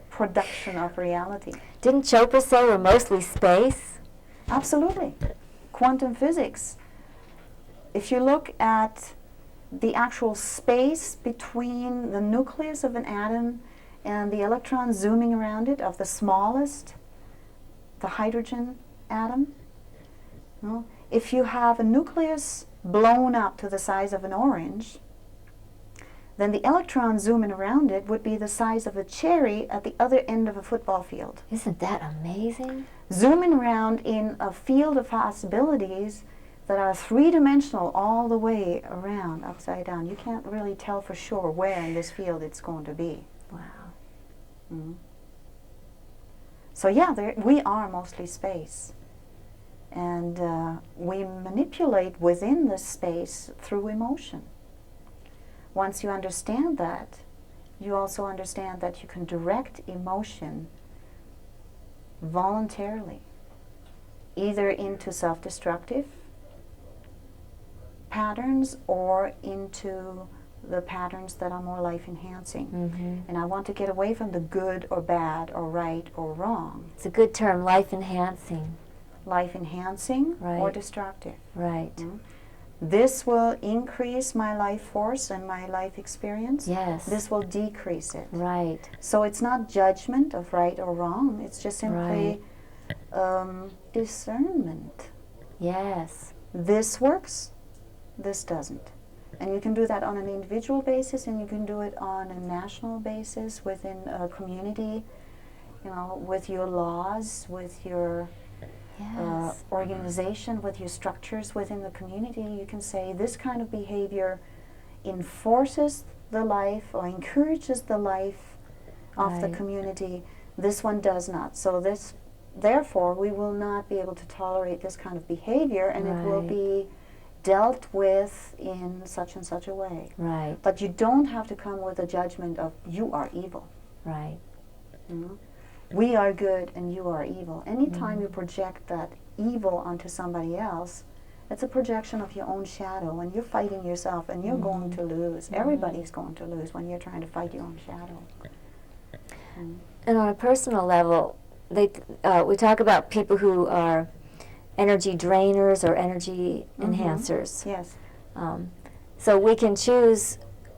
production of reality. Didn't Chopra say we're mostly space? Absolutely. Quantum physics. If you look at the actual space between the nucleus of an atom and the electron zooming around it of the smallest, the hydrogen atom, if you have a nucleus blown up to the size of an orange, then the electron zooming around it would be the size of a cherry at the other end of a football field. Isn't that amazing? Zooming around in a field of possibilities that are three-dimensional all the way around, upside down. You can't really tell for sure where in this field it's going to be. Wow. So yeah, we are mostly space. And we manipulate within this space through emotion. Once you understand that, you also understand that you can direct emotion voluntarily, either into self-destructive patterns or into the patterns that are more life-enhancing. And I want to get away from the good or bad or right or wrong. It's a good term, life-enhancing. Life-enhancing or Right. destructive. Right. this will increase my life force and my life experience. Yes. This will decrease it. Right. So it's not judgment of right or wrong. It's just simply discernment. Yes. This works, this doesn't. And you can do that on an individual basis, and you can do it on a national basis within a community, with your laws, with your Yes. organization, with your structures within the community. You can say this kind of behavior enforces the life or encourages the life of the Right. community. This one does not. So therefore, we will not be able to tolerate this kind of behavior, and it will Right. be dealt with in such and such a way. Right. But you don't have to come with a judgment of you are evil. Right. We are good and you are evil. Anytime you project that evil onto somebody else, it's a projection of your own shadow, and you're fighting yourself, and you're going to lose. Everybody's going to lose when you're trying to fight your own shadow. And on a personal level, we talk about people who are energy drainers or energy enhancers. Yes. So we can choose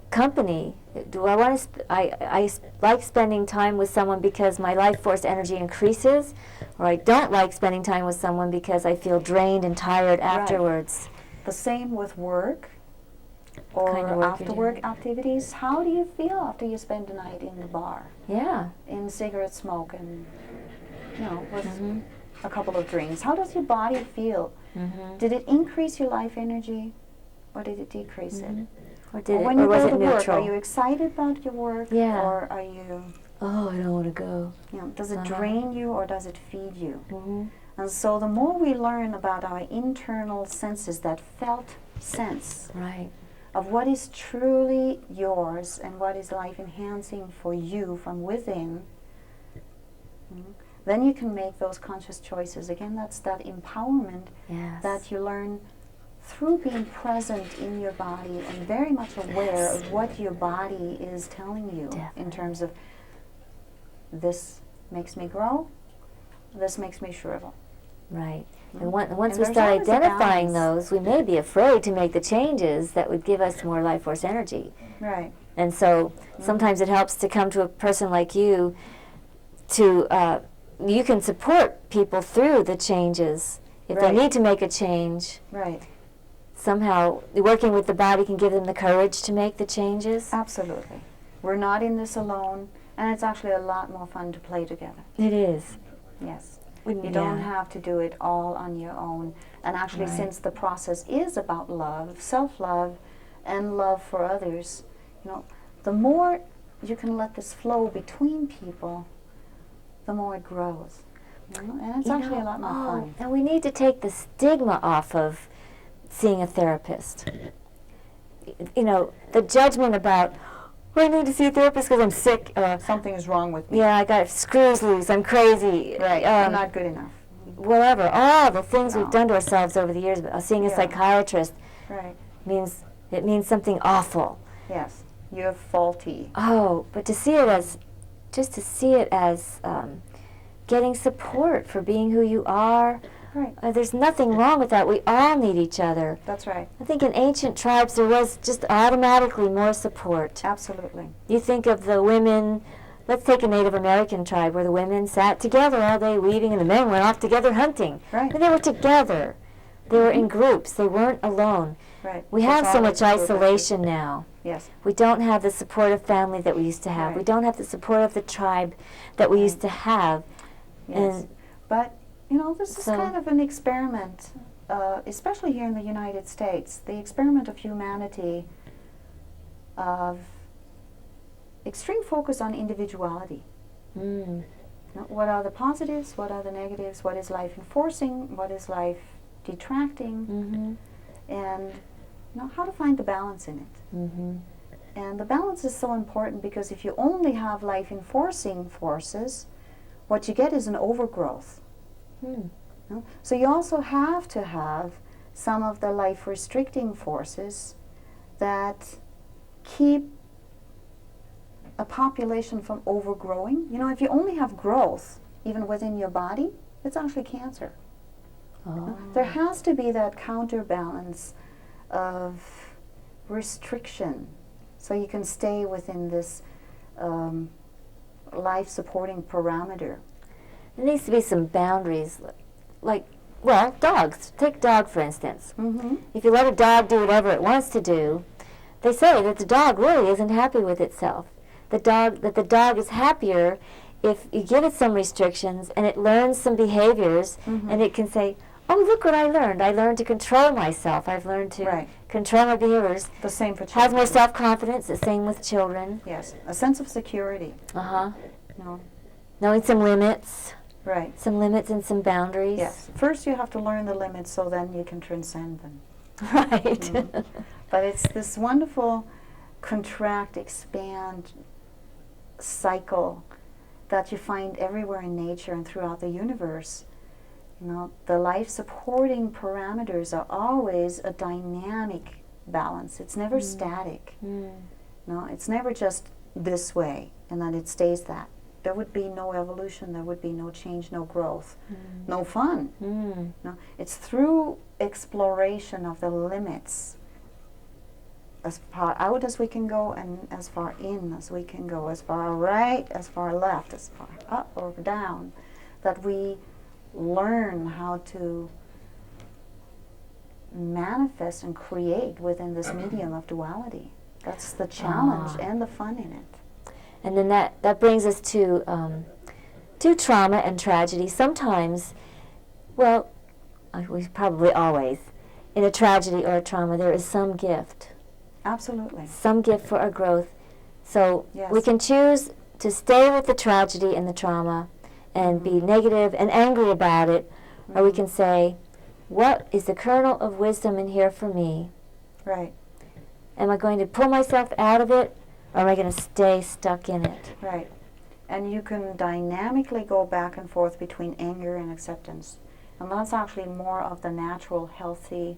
company. Do I want to? I like spending time with someone because my life force energy increases, or I don't like spending time with someone because I feel drained and tired afterwards. The same with work or Kind of work you after do. work activities. How do you feel after you spend the night in the bar, Yeah. in cigarette smoke, and with a couple of drinks? How does your body feel? Did it increase your life energy, or did it decrease it? Or did When it? you Or was go it to work, neutral? are you excited about your work? Yeah. Or are you, Oh, I don't want to go. does it drain you or does it feed you? Mm-hmm. And so the more we learn about our internal senses, that felt sense Right. of what is truly yours and what is life enhancing for you from within, then you can make those conscious choices. Again, that's that empowerment Yes. that you learn through being present in your body and very much aware of what your body is telling you in terms of this makes me grow, this makes me shrivel. Right. And once And we there's start always a identifying balance. those, we may be afraid to make the changes that would give us more life force energy. Right. And so sometimes it helps to come to a person like you to, you can support people through the changes. If they Right. need to make a change, Right. somehow working with the body can give them the courage to make the changes. Absolutely. We're not in this alone, and it's actually a lot more fun to play together. It is. Yes. You don't have to do it all on your own. And actually, Right. since the process is about love, self-love, and love for others, the more you can let this flow between people, the more it grows. And it's actually a lot more fun. And we need to take the stigma off of seeing a therapist. The judgment about, I need to see a therapist because I'm sick. Something is wrong with me. Yeah, I got screws loose. I'm crazy. Right. I'm not good enough. Whatever. All the things No. we've done to ourselves over the years. Seeing a Yeah. psychiatrist Right. means something awful. Yes. You're faulty. Oh, but to see it as getting support for being who you are. Right. There's nothing wrong with that. We all need each other. That's right. I think in ancient tribes there was just automatically more support. Absolutely. You think of the women, let's take a Native American tribe where the women sat together all day weaving and the men went off together hunting. Right. And they were together. They were in groups. They weren't alone. Right. We There's have so always much a group of isolation now. Yes. We don't have the supportive family that we used to have. Right. We don't have the support of the tribe that we used to have. Yes. And But, this is So- kind of an experiment, especially here in the United States, the experiment of humanity of extreme focus on individuality. What are the positives? What are the negatives? What is life enforcing? What is life detracting? And how to find the balance in it. And the balance is so important because if you only have life enforcing forces, what you get is an overgrowth. So you also have to have some of the life restricting forces that keep a population from overgrowing. If you only have growth, even within your body, it's actually cancer. There has to be that counterbalance of restriction, so you can stay within this life-supporting parameter. There needs to be some boundaries, like, well, dogs. Take dog, for instance. Mm-hmm. If you let a dog do whatever it wants to do, they say that the dog really isn't happy with itself. The dog is happier if you give it some restrictions and it learns some behaviors, Mm-hmm. and it can say, oh, look what I learned. I learned to control myself. I've learned to Right. control my behaviors. The same for children. Has more self-confidence, the same with children. Yes, a sense of security. Uh-huh. No. Knowing some limits. Right. Some limits and some boundaries. Yes. First you have to learn the limits, so then you can transcend them. Right. Mhm. But it's this wonderful contract, expand cycle that you find everywhere in nature and throughout the universe. You know, the life-supporting parameters are always a dynamic balance. It's never static. No, it's never just this way and then it stays that. There would be no evolution, there would be no change, no growth, no fun. No, it's through exploration of the limits, as far out as we can go and as far in as we can go, as far right, as far left, as far up or down, that we learn how to manifest and create within this medium of duality. That's the challenge and the fun in it. And then that brings us to trauma and tragedy. Sometimes, well, we probably always, in a tragedy or a trauma, there is some gift. Absolutely. Some gift for our growth. So Yes. we can choose to stay with the tragedy and the trauma and be negative and angry about it, or we can say, what is the kernel of wisdom in here for me? Right, Am I going to pull myself out of it, or am I going to stay stuck in it? right. And you can dynamically go back and forth between anger and acceptance. And that's actually more of the natural, healthy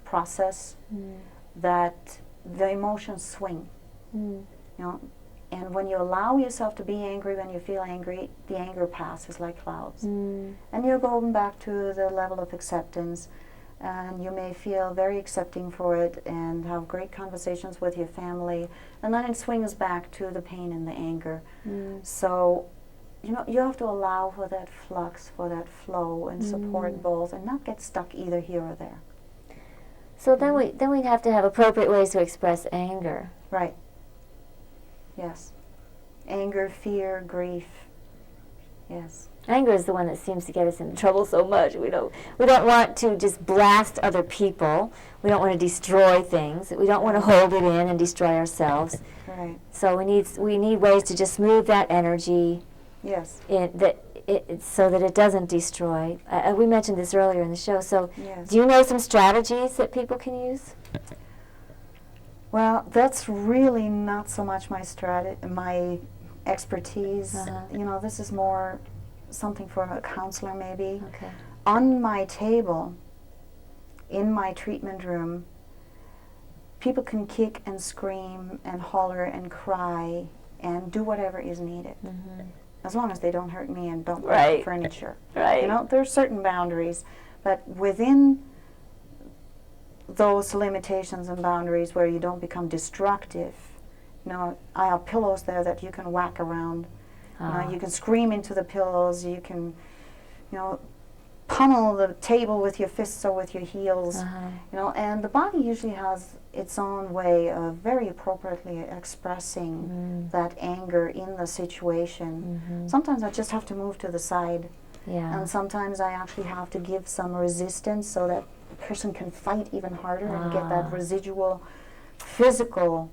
process that the emotions swing. You know, and when you allow yourself to be angry, when you feel angry, the anger passes like clouds. And you're going back to the level of acceptance, and you may feel very accepting for it and have great conversations with your family, and then it swings back to the pain and the anger. So, you know, you have to allow for that flux, for that flow, and support both, and not get stuck either here or there. So then we have to have appropriate ways to express anger. Right. Yes. Anger, fear, grief. Yes. Anger is the one that seems to get us into trouble so much. We don't want to just blast other people. We don't want to destroy things. We don't want to hold it in and destroy ourselves. Right. So we need ways to just move that energy Yes. so that it doesn't destroy. We mentioned this earlier in the show. So Yes. do you know some strategies that people can use? Well, that's really not so much my expertise. You know, this is more something for a counselor maybe. Okay. On my table, in my treatment room, people can kick and scream and holler and cry and do whatever is needed, as long as they don't hurt me and don't break the furniture. Right. You know, there are certain boundaries, but within those limitations and boundaries where you don't become destructive, you know, I have pillows there that you can whack around. You know, you can scream into the pillows. You can, you know, pummel the table with your fists or with your heels. You know, and the body usually has its own way of very appropriately expressing that anger in the situation. Sometimes I just have to move to the side, and sometimes I actually have to give some resistance so that the person can fight even harder and get that residual physical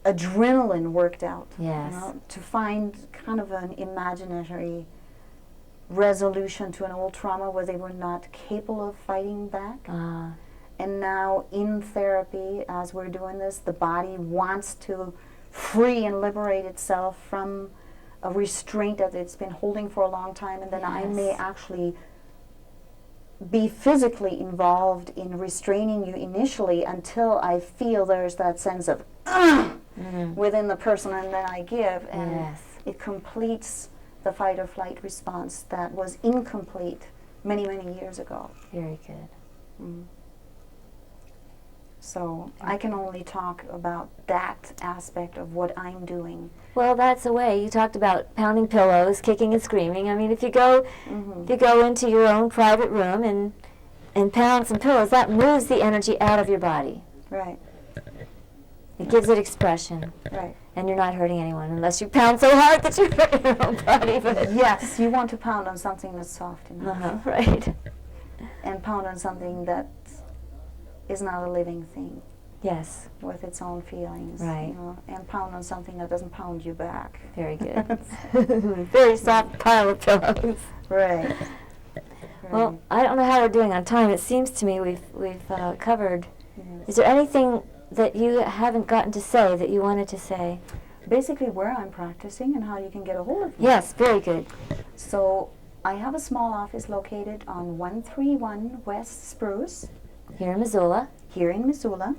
adrenaline worked out. Yes. You know, to find kind of an imaginary resolution to an old trauma where they were not capable of fighting back. And now in therapy, as we're doing this, the body wants to free and liberate itself from a restraint that it's been holding for a long time, and then I may actually be physically involved in restraining you initially until I feel there's that sense of within the person, and then I give, and it completes the fight or flight response that was incomplete many, many years ago. Very good. So I can only talk about that aspect of what I'm doing. Well, that's a way. You talked about pounding pillows, kicking and screaming. I mean, if you go into your own private room and pound some pillows, that moves the energy out of your body. Right. It gives it expression. Right. And you're not hurting anyone unless you pound so hard that you hurt your own body. But Yes, you want to pound on something that's soft enough. Right. And pound on something that is not a living thing Yes. with its own feelings. Right. You know, and pound on something that doesn't pound you back. Very good. Very soft pile of pillows. Right. Well, I don't know how we're doing on time. It seems to me we've covered. Yes. Is there anything that you haven't gotten to say that you wanted to say? Basically where I'm practicing and how you can get a hold of me. Yes, very good. So I have a small office located on 131 West Spruce Here in Missoula. here in Missoula.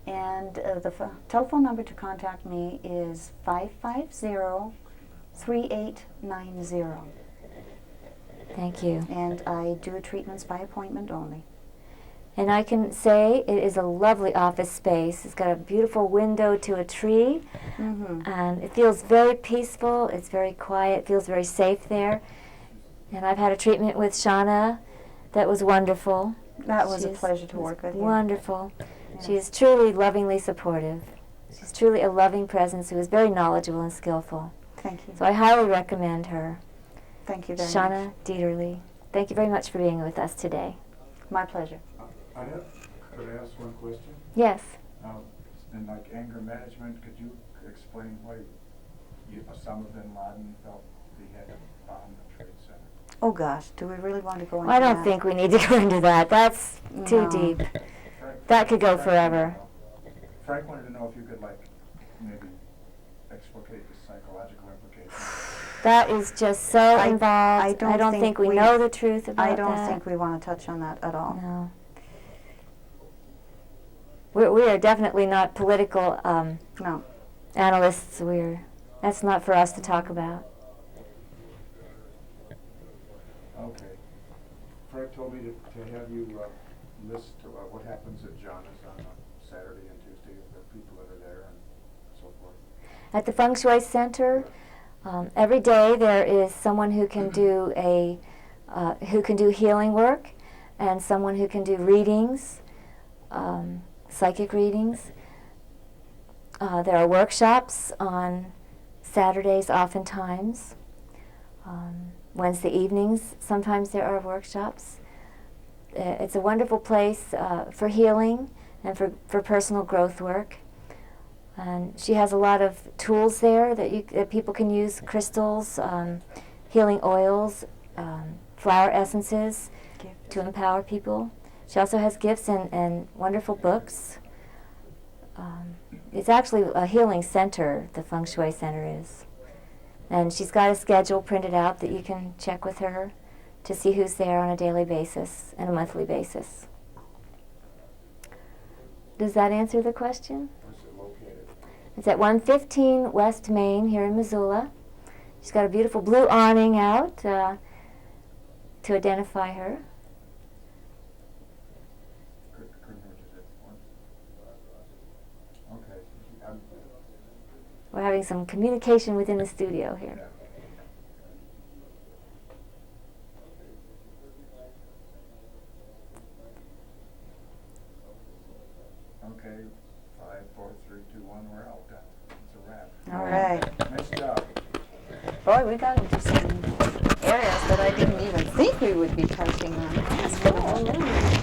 And the telephone number to contact me is 550-3890. Thank you. And I do treatments by appointment only. And I can say it is a lovely office space. It's got a beautiful window to a tree. And it feels very peaceful. It's very quiet. It feels very safe there. And I've had a treatment with Shauna that was wonderful. That was a She's pleasure to work with you. Wonderful. Yes. She is truly lovingly supportive. She's truly a loving presence who is very knowledgeable and skillful. Thank you. So I highly recommend her. Thank you very much. Shauna Diderly. Thank you very much for being with us today. My pleasure. Could I ask one question? Yes. In like anger management, could you explain why Osama bin Laden felt he had to bomb the Trade Center? Oh gosh, do we really want to go into I don't that? think we need to go into that. That's too No. deep. Frank- That could go Frank forever. Frank wanted to know if you could like maybe explicate the psychological implications. That is just so involved. I don't think think we we- know the truth about that. I don't think we want to touch on that at all. No. We are definitely not political No. analysts. That's not for us to talk about. Okay. Frank told me to have you list what happens at Jana's on Saturday and Tuesday, the people that are there and so forth. At the Feng Shui Center, every day there is someone who can do healing work, and someone who can do readings, psychic readings. There are workshops on Saturdays, oftentimes. Wednesday evenings, sometimes there are workshops. It's a wonderful place for healing and for personal growth work. And she has a lot of tools there that people can use: crystals, healing oils, flower essences to empower people. She also has gifts and wonderful books. It's actually a healing center, the Feng Shui Center is. And she's got a schedule printed out that you can check with her to see who's there on a daily basis and a monthly basis. Does that answer the question? Where's it located? It's at 115 West Main here in Missoula. She's got a beautiful blue awning out to identify her. Couldn't hurt to it once. Okay. We're having some communication within the studio here. Yeah. Okay, 5, 4, 3, 2, 1, we're out. It's a wrap. All right. Nice job. Boy, we got into some areas that I didn't even think we would be touching on. That's cool.